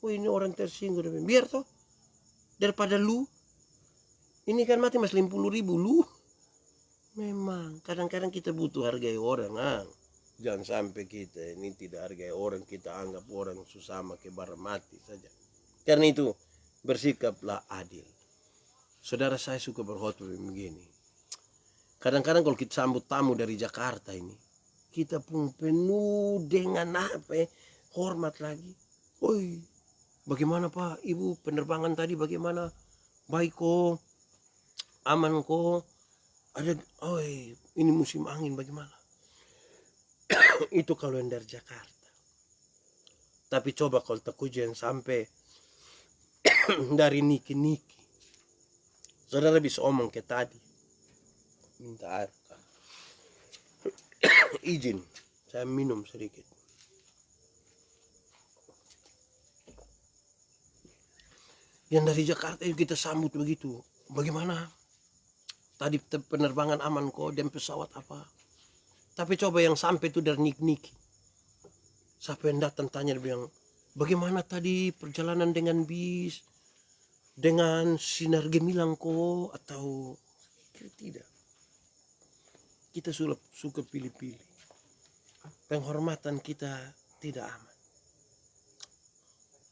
Oh ini orang tersinggung. Biar toh, daripada lu. Ini kan mati mas 50.000 lu. Memang kadang-kadang kita butuh hargai orang. Jangan sampai kita ini tidak hargai orang, kita anggap orang sesama kebar mati saja. Karena itu bersikaplah adil. Saudara, saya suka berkhotbah begini. Kadang-kadang kalau kita sambut tamu dari Jakarta ini, kita pun penuh dengan hormat lagi. Oi, bagaimana Pak, Ibu penerbangan tadi bagaimana? Baik kok, aman kok. Ada, ini musim angin bagaimana? Itu kalau yang dari Jakarta. Tapi coba kalau yang sampai dari Niki-Niki, saudara bisa omong ke tadi, minta air. Izin, saya minum sedikit. Yang dari Jakarta itu kita sambut begitu. Bagaimana? Tadi penerbangan aman kok, dan pesawat apa? Tapi coba yang sampai itu dari Niki-Niki. Siapa yang datang tanya, dia bilang, bagaimana tadi perjalanan dengan bis? Dengan sinar gemilang kok? Atau tidak? Kita suka pilih-pilih. Penghormatan kita tidak aman.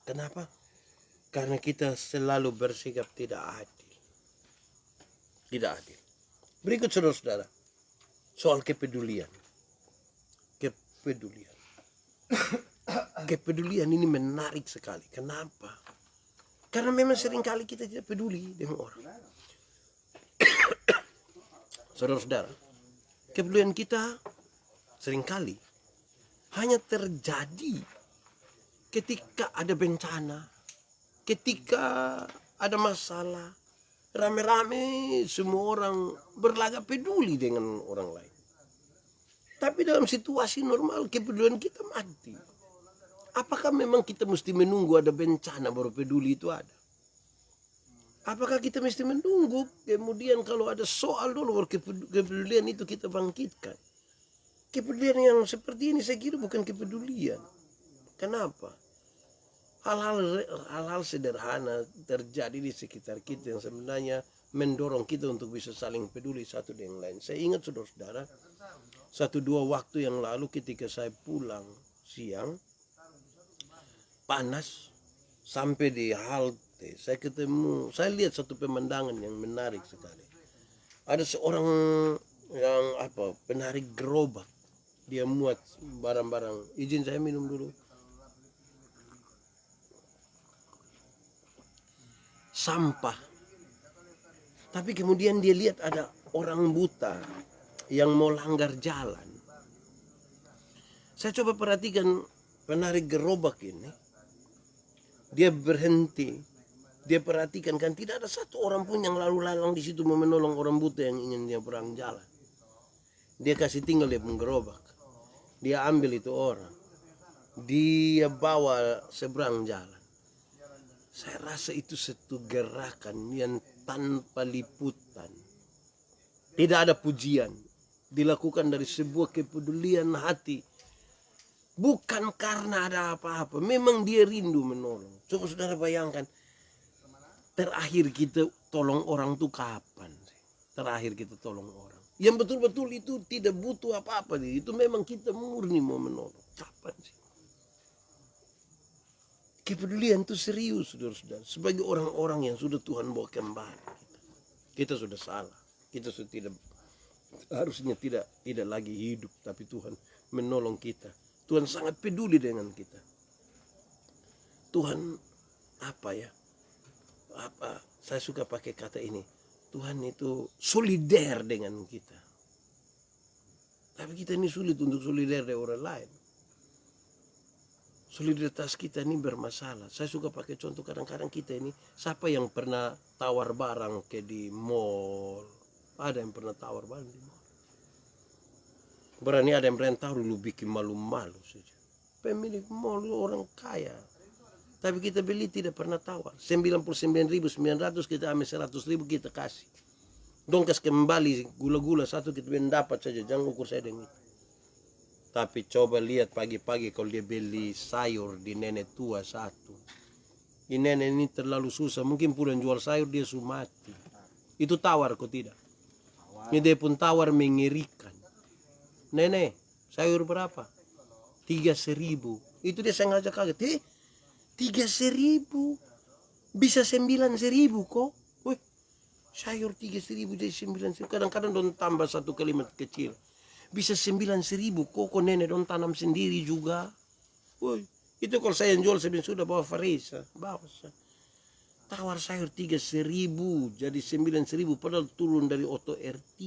Kenapa? Karena kita selalu bersikap tidak adil. Tidak adil. Berikut saudara-saudara, soal kepedulian. Kepedulian. Kepedulian ini menarik sekali. Kenapa? Karena memang seringkali kita tidak peduli dengan orang. Saudara-saudara, kepedulian kita seringkali hanya terjadi ketika ada bencana, ketika ada masalah, rame-rame semua orang berlagak peduli dengan orang lain. Tapi dalam situasi normal kepedulian kita mati. Apakah memang kita mesti menunggu ada bencana baru peduli itu ada? Apakah kita mesti menunggu kemudian kalau ada soal dulu baru kepedulian itu kita bangkitkan? Kepedulian yang seperti ini saya kira bukan kepedulian. Kenapa? Hal-hal sederhana terjadi di sekitar kita yang sebenarnya mendorong kita untuk bisa saling peduli satu dengan lain. Saya ingat saudara-saudara, 1-2 waktu yang lalu ketika saya pulang siang, panas, sampai di halte, saya lihat satu pemandangan yang menarik sekali. Ada seorang yang penarik gerobak, dia muat barang-barang. Izin saya minum dulu. Sampah. Tapi kemudian dia lihat ada orang buta yang mau langgar jalan. Saya coba perhatikan penarik gerobak ini. Dia berhenti. Dia perhatikan kan tidak ada satu orang pun yang lalu lalang di situ mau menolong orang buta yang ingin dia perang jalan. Dia kasih tinggal dia penggerobak. Dia ambil itu orang. Dia bawa seberang jalan. Saya rasa itu satu gerakan yang tanpa liputan. Tidak ada pujian. Dilakukan dari sebuah kepedulian hati. Bukan karena ada apa-apa. Memang dia rindu menolong. Coba saudara bayangkan. Terakhir kita tolong orang itu kapan? Terakhir kita tolong orang. Yang betul-betul itu tidak butuh apa-apa. Itu memang kita murni mau menolong. Kapan sih? Kepedulian itu serius, saudara-saudara. Sebagai orang-orang yang sudah Tuhan bawa kembali. Kita sudah salah. Kita sudah harusnya tidak lagi hidup. Tapi Tuhan menolong kita. Tuhan sangat peduli dengan kita. Tuhan apa, saya suka pakai kata ini, Tuhan itu solider dengan kita. Tapi kita ini sulit untuk solider dengan orang lain. Solidaritas kita ini bermasalah. Saya suka pakai contoh, kadang-kadang kita ini, siapa yang pernah tawar barang ke di mall? Ada yang pernah tawar barang di mall? Berani ada yang berani taruh dulu, bikin malu-malu saja. Pemilik mall orang kaya. Tapi kita beli tidak pernah tawar. 99.900 kita ambil 100.000 kita kasih. Dongkas kembali gula-gula satu kita dapat saja. Jangan ukur saya dengan itu. Tapi coba lihat pagi-pagi kalau dia beli sayur di nenek tua satu. Ini nenek ini terlalu susah. Mungkin pulang jual sayur dia sudah mati. Itu tawar kok tidak? Ini dia pun tawar mengerikan. Nenek, sayur berapa? 3.000. Itu dia sengaja kaget. 3.000? Bisa 9.000 kok? Wih, sayur 3.000 jadi 9.000. Kadang-kadang don tambah satu kalimat kecil. Bisa 9.000 kok nenek don tanam sendiri juga. Woi, itu kalau saya yang jual saya sudah bawa Farisa, bawa saya. Tawar sayur 3.000 jadi 9.000 padahal turun dari Auto R3.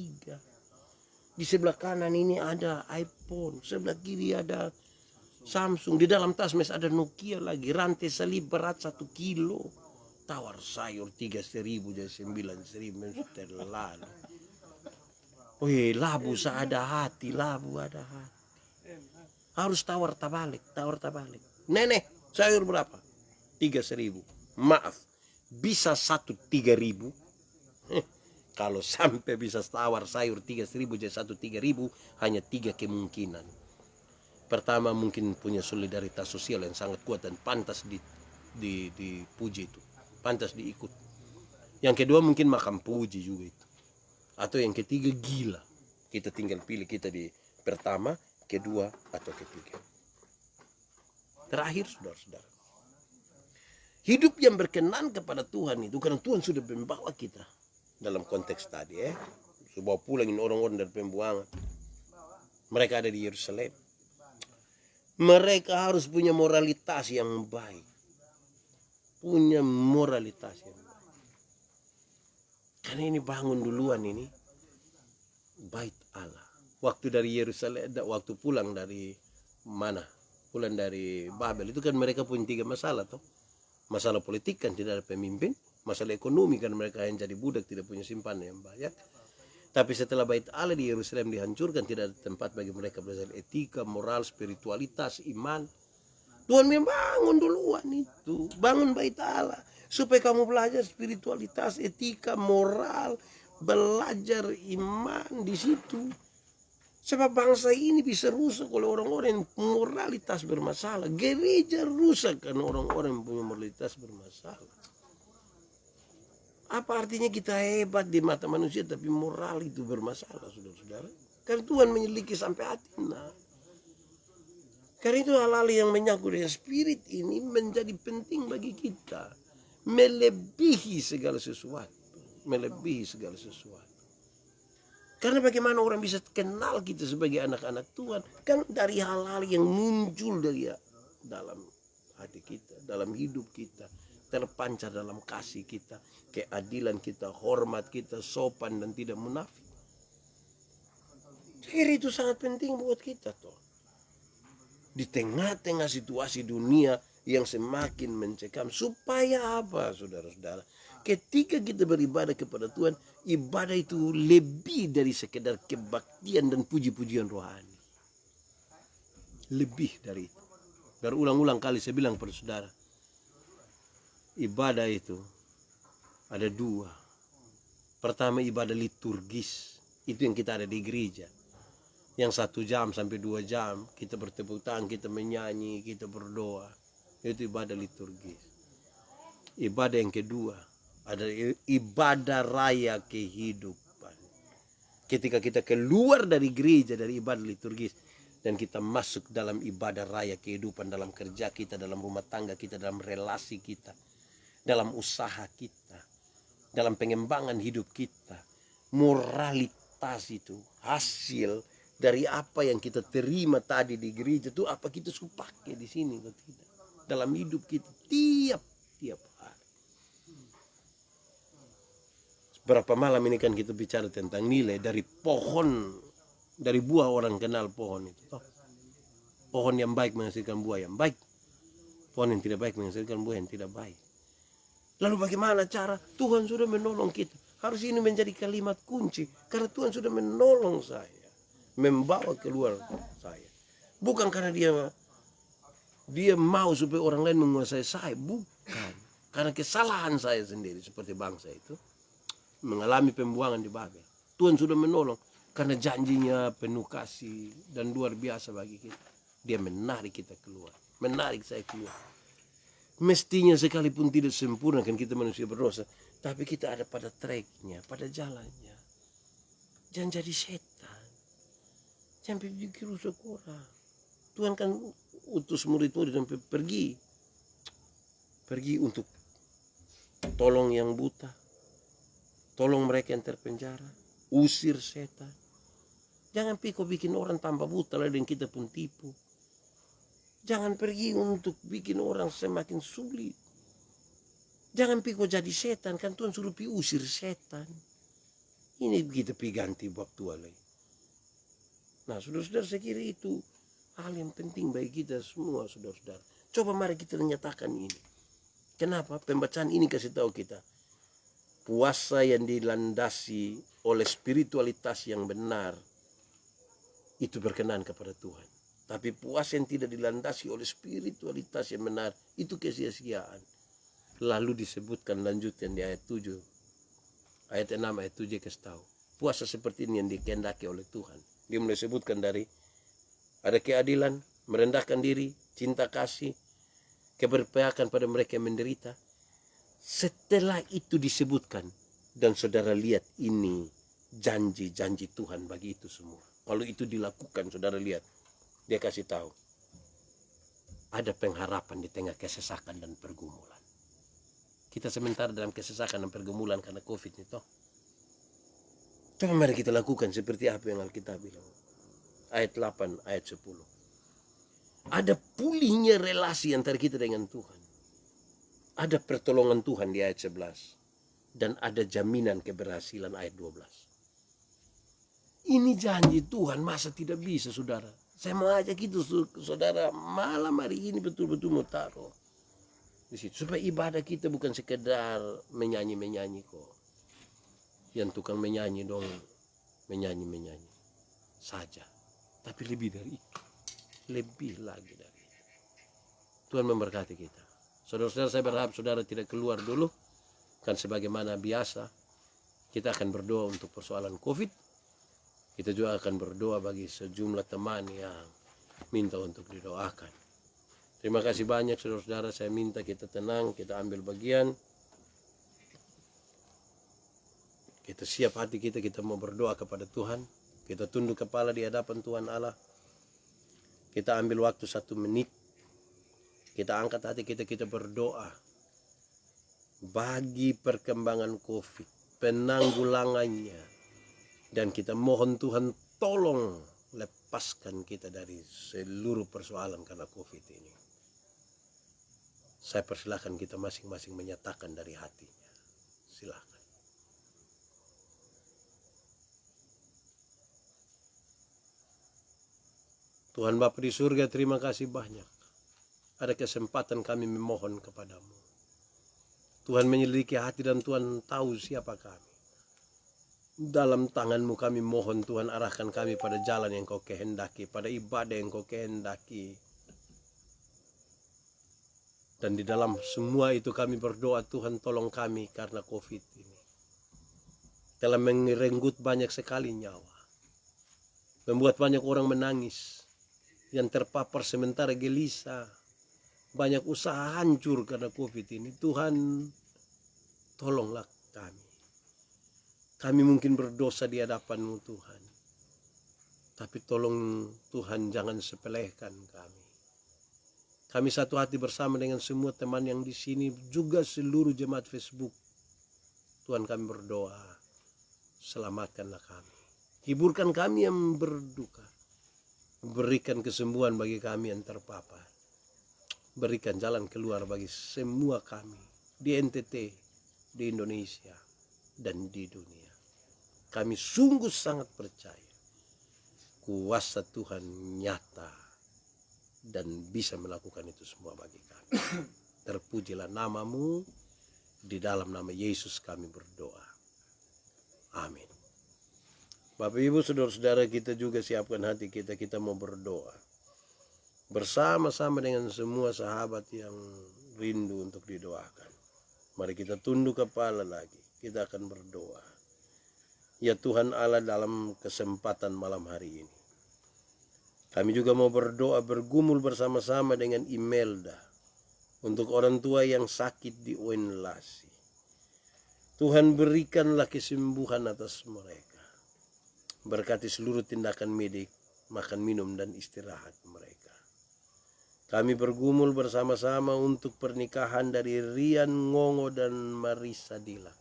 Di sebelah kanan ini ada iPhone, sebelah kiri ada Samsung, di dalam tas mes ada Nokia lagi, rantai salib berat 1 kilo. Tawar sayur 3.000 jadi 9.000 terlalu. Wih, labu ada hati, labu ada hati. Harus tawar tabalik. Nenek, sayur berapa? 3.000. Maaf, bisa 3.000? Kalau sampai bisa tawar sayur 3.000 jadi 3.000, hanya 3 kemungkinan. Pertama, mungkin punya solidaritas sosial yang sangat kuat dan pantas dipuji itu. Pantas diikut. Yang kedua mungkin makan puji juga itu. Atau yang ketiga gila. Kita tinggal pilih kita di pertama, kedua, atau ketiga. Terakhir, saudara-saudara, hidup yang berkenan kepada Tuhan itu, karena Tuhan sudah membawa kita dalam konteks tadi Bawa pulangin orang-orang dari pembuangan. Mereka ada di Yerusalem. Mereka harus punya moralitas yang baik. Punya moralitas yang baik. Karena ini bangun duluan ini Bait Allah. Waktu dari Yerusalem, waktu pulang dari mana? Pulang dari Babel itu kan mereka punya 3 masalah toh. Masalah politik kan tidak ada pemimpin, masalah ekonomi kan mereka yang jadi budak tidak punya simpanan yang banyak. Tapi setelah Bait Allah di Yerusalem dihancurkan, tidak ada tempat bagi mereka belajar etika, moral, spiritualitas, iman. Tuhan membangun duluan itu, bangun Bait Allah supaya kamu belajar spiritualitas, etika, moral, belajar iman di situ. Sebab bangsa ini bisa rusak oleh orang-orang yang moralitas bermasalah. Gereja rusak karena orang-orang yang punya moralitas bermasalah. Apa artinya kita hebat di mata manusia tapi moral itu bermasalah, saudara-saudara? Karena Tuhan menyelidiki sampai hati. Karena itu hal-hal yang menyangkut dengan spirit ini menjadi penting bagi kita. Melebihi segala sesuatu. Melebihi segala sesuatu. Karena bagaimana orang bisa kenal kita sebagai anak-anak Tuhan? Kan dari hal-hal yang muncul dari dalam hati kita, dalam hidup kita. Terpancar dalam kasih kita, keadilan kita, hormat kita, sopan dan tidak munafik. Jadi itu sangat penting buat kita toh. Di tengah-tengah situasi dunia yang semakin mencekam. Supaya apa, saudara-saudara? Ketika kita beribadah kepada Tuhan, ibadah itu lebih dari sekedar kebaktian dan puji-pujian rohani. Lebih dari itu. Berulang-ulang kali saya bilang pada saudara, ibadah itu ada 2. Pertama ibadah liturgis, itu yang kita ada di gereja. Yang 1 jam sampai 2 jam kita bertepuk tangan, kita menyanyi, kita berdoa. Itu ibadah liturgis. Ibadah yang kedua ada ibadah raya kehidupan. Ketika kita keluar dari gereja, dari ibadah liturgis, dan kita masuk dalam ibadah raya kehidupan, dalam kerja kita, dalam rumah tangga kita, dalam relasi kita, dalam usaha kita, dalam pengembangan hidup kita. Moralitas itu hasil dari apa yang kita terima tadi di gereja itu, apa kita suka pakai di sini atau tidak dalam hidup kita tiap hari. Berapa malam ini kan kita bicara tentang nilai dari pohon, dari buah orang kenal pohon itu. Pohon yang baik menghasilkan buah yang baik. Pohon yang tidak baik menghasilkan buah yang tidak baik. Lalu bagaimana cara? Tuhan sudah menolong kita. Harus ini menjadi kalimat kunci. Karena Tuhan sudah menolong saya. Membawa keluar saya. Bukan karena dia mau supaya orang lain menguasai saya. Bukan. Karena kesalahan saya sendiri seperti bangsa itu. Mengalami pembuangan di Babel. Tuhan sudah menolong. Karena janjinya penuh kasih dan luar biasa bagi kita. Dia menarik kita keluar. Menarik saya keluar. Mestinya sekalipun tidak sempurna kan kita manusia berdosa. Tapi kita ada pada tracknya, pada jalannya. Jangan jadi setan. Jangan pikir rusak orang. Tuhan kan utus murid-murid sampai pergi. Pergi untuk tolong yang buta. Tolong mereka yang terpenjara. Usir setan. Jangan pikir bikin orang tambah buta lah dan kita pun tipu. Jangan pergi untuk bikin orang semakin sulit. Jangan pikir jadi setan, kan Tuhan suruh usir setan. Ini kita ganti waktu lagi. Nah, saudara-saudara, saya kira itu hal yang penting bagi kita semua, saudara-saudara. Coba mari kita nyatakan ini. Kenapa? Pembacaan ini kasih tahu kita. Puasa yang dilandasi oleh spiritualitas yang benar, itu berkenan kepada Tuhan. Tapi puasa yang tidak dilandasi oleh spiritualitas yang benar, itu kesia-siaan. Lalu disebutkan lanjutan di ayat 7. Ayat 6, ayat 7 kasih tahu. Puasa seperti ini yang dikehendaki oleh Tuhan. Dia mulai sebutkan dari ada keadilan, merendahkan diri, cinta kasih, keberpihakan pada mereka yang menderita. Setelah itu disebutkan, dan saudara lihat ini janji-janji Tuhan bagi itu semua. Kalau itu dilakukan, saudara lihat, dia kasih tahu ada pengharapan di tengah kesesakan dan pergumulan. Kita sementara dalam kesesakan dan pergumulan karena COVID itu. Coba mari kita lakukan seperti apa yang Alkitab bilang. Ayat 8, ayat 10. Ada pulihnya relasi antara kita dengan Tuhan. Ada pertolongan Tuhan di ayat 11. Dan ada jaminan keberhasilan ayat 12. Ini janji Tuhan, masa tidak bisa, saudara? Saya mau ajak itu, saudara, malam hari ini betul-betul mau taruh di situ. Supaya ibadah kita bukan sekedar menyanyi-menyanyi kok. Yang tukang menyanyi dong, menyanyi-menyanyi saja. Tapi lebih dari itu. Lebih lagi dari itu. Tuhan memberkati kita. Saudara-saudara, saya berharap saudara tidak keluar dulu. Kan sebagaimana biasa, kita akan berdoa untuk persoalan COVID. Kita juga akan berdoa bagi sejumlah teman yang minta untuk didoakan. Terima kasih banyak saudara-saudara, saya minta kita tenang, kita ambil bagian. Kita siap hati kita mau berdoa kepada Tuhan. Kita tunduk kepala di hadapan Tuhan Allah. Kita ambil waktu 1 menit. Kita angkat hati kita berdoa. Bagi perkembangan COVID, penanggulangannya. Dan kita mohon Tuhan tolong lepaskan kita dari seluruh persoalan karena COVID ini. Saya persilahkan kita masing-masing menyatakan dari hatinya. Silakan. Tuhan Bapa di surga, terima kasih banyak. Ada kesempatan kami memohon kepadamu. Tuhan menyelidiki hati dan Tuhan tahu siapa kami. Dalam tangan-Mu kami mohon Tuhan, arahkan kami pada jalan yang Kau kehendaki, pada ibadah yang Kau kehendaki. Dan di dalam semua itu kami berdoa, Tuhan tolong kami karena COVID ini. Telah merenggut banyak sekali nyawa. Membuat banyak orang menangis. Yang terpapar sementara gelisah. Banyak usaha hancur karena COVID ini. Tuhan, tolonglah kami. Kami mungkin berdosa di hadapan-Mu Tuhan. Tapi tolong Tuhan jangan sepelekan kami. Kami satu hati bersama dengan semua teman yang di sini. Juga seluruh jemaat Facebook. Tuhan kami berdoa. Selamatkanlah kami. Hiburkan kami yang berduka. Berikan kesembuhan bagi kami yang terpapar. Berikan jalan keluar bagi semua kami. Di NTT, di Indonesia. dan di dunia. Kami sungguh sangat percaya kuasa Tuhan nyata dan bisa melakukan itu semua bagi kami. Terpujilah namamu, di dalam nama Yesus kami berdoa. Amin. Bapak Ibu saudara-saudara, kita juga siapkan hati kita, kita mau berdoa. Bersama-sama dengan semua sahabat yang rindu untuk didoakan. Mari kita tunduk kepala lagi, kita akan berdoa. Ya Tuhan Allah, dalam kesempatan malam hari ini, kami juga mau berdoa bergumul bersama-sama dengan Imelda untuk orang tua yang sakit di Oenlasi. Tuhan berikanlah kesembuhan atas mereka. Berkati seluruh tindakan medik, makan, minum, dan istirahat mereka. Kami bergumul bersama-sama untuk pernikahan dari Rian Ngongo dan Marisa Dila.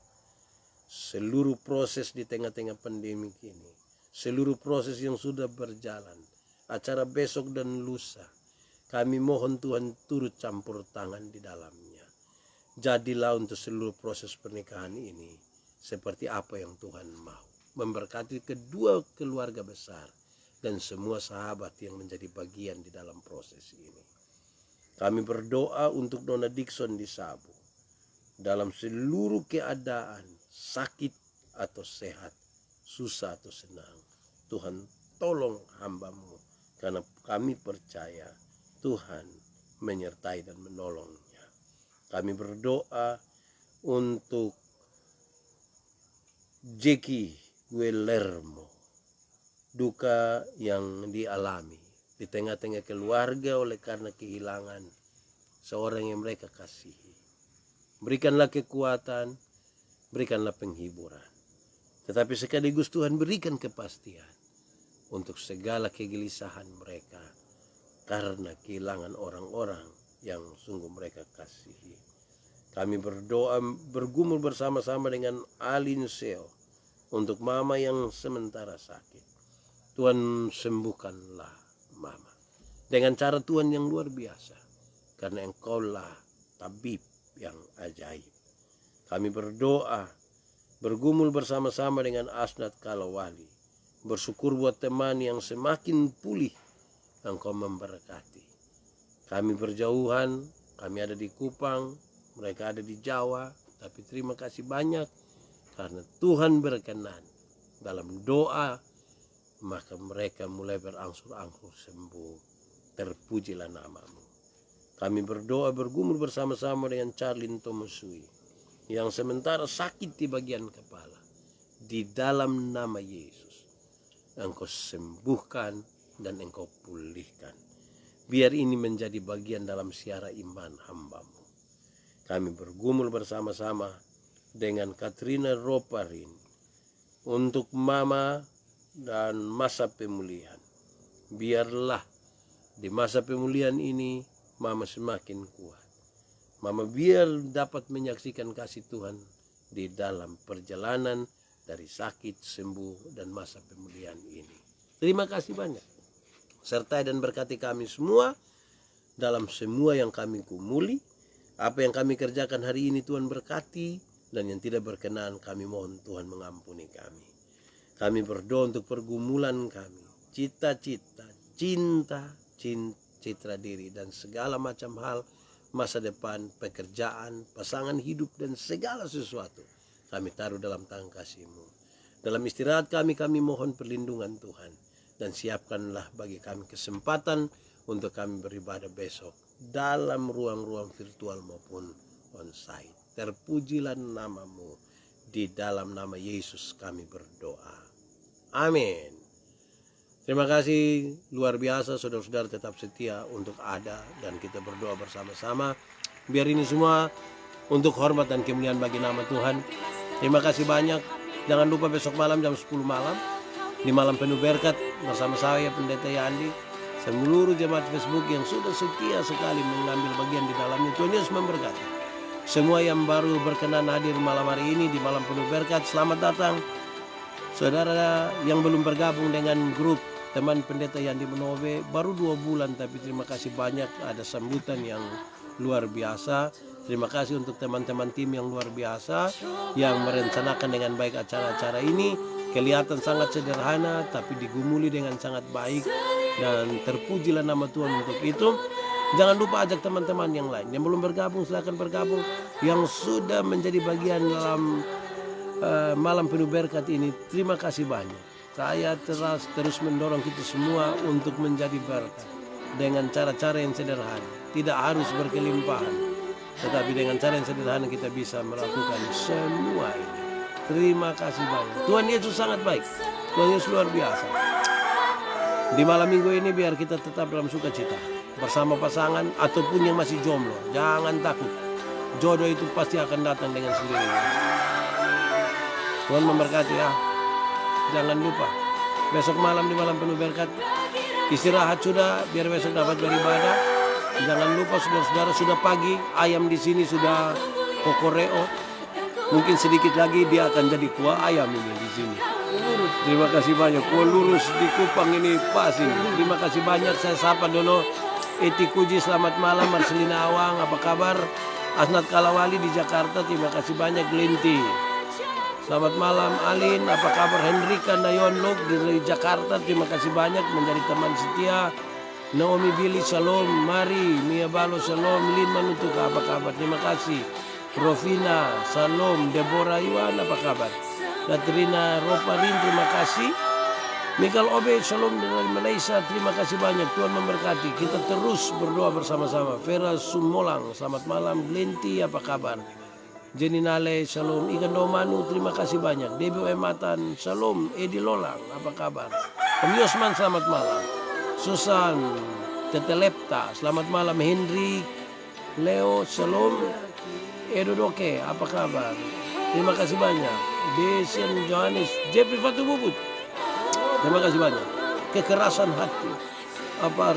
Seluruh proses di tengah-tengah pandemi ini, seluruh proses yang sudah berjalan, acara besok dan lusa, kami mohon Tuhan turut campur tangan di dalamnya. Jadilah untuk seluruh proses pernikahan ini seperti apa yang Tuhan mau. Memberkati kedua keluarga besar dan semua sahabat yang menjadi bagian di dalam proses ini. Kami berdoa untuk Nona Dixon di Sabu. Dalam seluruh keadaan, sakit atau sehat, susah atau senang, Tuhan tolong hamba-Mu, karena kami percaya Tuhan menyertai dan menolongnya. Kami berdoa untuk Jeki Guillermo, duka yang dialami di tengah-tengah keluarga oleh karena kehilangan seorang yang mereka kasihi. Berikanlah kekuatan, berikanlah penghiburan. Tetapi sekaligus Tuhan berikan kepastian untuk segala kegelisahan mereka karena kehilangan orang-orang yang sungguh mereka kasihi. Kami berdoa bergumul bersama-sama dengan Alin Seo untuk mama yang sementara sakit. Tuhan sembuhkanlah mama dengan cara Tuhan yang luar biasa, karena Engkaulah tabib yang ajaib. Kami berdoa bergumul bersama-sama dengan Asnat Kalawali, bersyukur buat teman yang semakin pulih, Engkau memberkati. Kami berjauhan, kami ada di Kupang, mereka ada di Jawa, tapi terima kasih banyak karena Tuhan berkenan dalam doa, maka mereka mulai berangsur-angsur sembuh. Terpujilah namamu. Kami berdoa bergumul bersama-sama dengan Charlin Tomusui yang sementara sakit di bagian kepala. Di dalam nama Yesus, Engkau sembuhkan dan Engkau pulihkan. Biar ini menjadi bagian dalam siara iman hamba-Mu. Kami bergumul bersama-sama dengan Katrina Roparin untuk mama dan masa pemulihan. Biarlah di masa pemulihan ini mama semakin kuat. Mama biar dapat menyaksikan kasih Tuhan di dalam perjalanan dari sakit, sembuh, dan masa pemulihan ini. Terima kasih banyak. Sertai dan berkati kami semua dalam semua yang kami gumuli. Apa yang kami kerjakan hari ini Tuhan berkati, dan yang tidak berkenan kami mohon Tuhan mengampuni kami. Kami berdoa untuk pergumulan kami, cita-cita, cinta, citra diri, dan segala macam hal, masa depan, pekerjaan, pasangan hidup, dan segala sesuatu kami taruh dalam tangan kasih-Mu. Dalam istirahat kami mohon perlindungan Tuhan, dan siapkanlah bagi kami kesempatan untuk kami beribadah besok dalam ruang-ruang virtual maupun onsite. Terpujilah namamu, di dalam nama Yesus kami berdoa. Amin. Terima kasih luar biasa, saudara-saudara tetap setia untuk ada dan kita berdoa bersama-sama. Biar ini semua untuk hormat dan kemuliaan bagi nama Tuhan. Terima kasih banyak. Jangan lupa besok malam jam 10 malam di Malam Penuh Berkat bersama saya Pendeta Yandi, seluruh jemaat Facebook yang sudah setia sekali mengambil bagian di dalamnya. Tuhan Yesus memberkati. Semua yang baru berkenan hadir malam hari ini di Malam Penuh Berkat, selamat datang. Saudara yang belum bergabung dengan grup teman Pendeta Yandi Menowe, baru 2 bulan tapi terima kasih banyak, ada sambutan yang luar biasa. Terima kasih untuk teman-teman tim yang luar biasa yang merencanakan dengan baik acara-acara ini. Kelihatan sangat sederhana tapi digumuli dengan sangat baik, dan terpujilah nama Tuhan untuk itu. Jangan lupa ajak teman-teman yang lain yang belum bergabung, silakan bergabung. Yang sudah menjadi bagian dalam malam penuh berkat ini, terima kasih banyak. Saya terus mendorong kita semua untuk menjadi berkat dengan cara-cara yang sederhana. Tidak harus berkelimpahan, tetapi dengan cara yang sederhana kita bisa melakukan semua ini. Terima kasih banyak. Tuhan Yesus sangat baik. Tuhan Yesus luar biasa. Di malam minggu ini biar kita tetap dalam sukacita bersama pasangan ataupun yang masih jomblo. Jangan takut. Jodoh itu pasti akan datang dengan sendirinya. Tuhan memberkati ya. Jangan lupa besok malam di malam penuh berkat, istirahat sudah biar besok dapat beribadah. Jangan lupa saudara-saudara, sudah pagi ayam di sini sudah kokoreo. Mungkin sedikit lagi dia akan jadi kuah ayam ini di sini. Terima kasih banyak. Kuah lurus di Kupang ini pas ini. Terima kasih banyak. Saya sapa dulu Eti Kuji, selamat malam. Marcelina Awang, apa kabar? Asnat Kalawali di Jakarta, terima kasih banyak. Glinti, selamat malam. Alin, apa kabar? Hendrika Nayonluk dari Jakarta, terima kasih banyak menjadi teman setia. Naomi Billy, shalom. Mari Mia Balo, shalom. Lin Manutuka, apa kabar? Terima kasih. Rofina, shalom. Deborah Iwan, apa kabar? Katrina Roparin, terima kasih. Michael Obe, shalom dari Malaysia, terima kasih banyak. Tuhan memberkati. Kita terus berdoa bersama-sama. Vera Sumolang, selamat malam. Glenti, apa kabar? Jenny Nale, shalom. Ikan Domanu, terima kasih banyak. Debbie Ematan, shalom. Edi Lolang, apa kabar? Om Yosman, selamat malam. Susan Tetelepta, selamat malam. Henry Leo, shalom. Edo Doke, apa kabar? Terima kasih banyak. Desian Johannes, Jeffrey Fatu Bubut, terima kasih banyak. Kekerasan hati, apa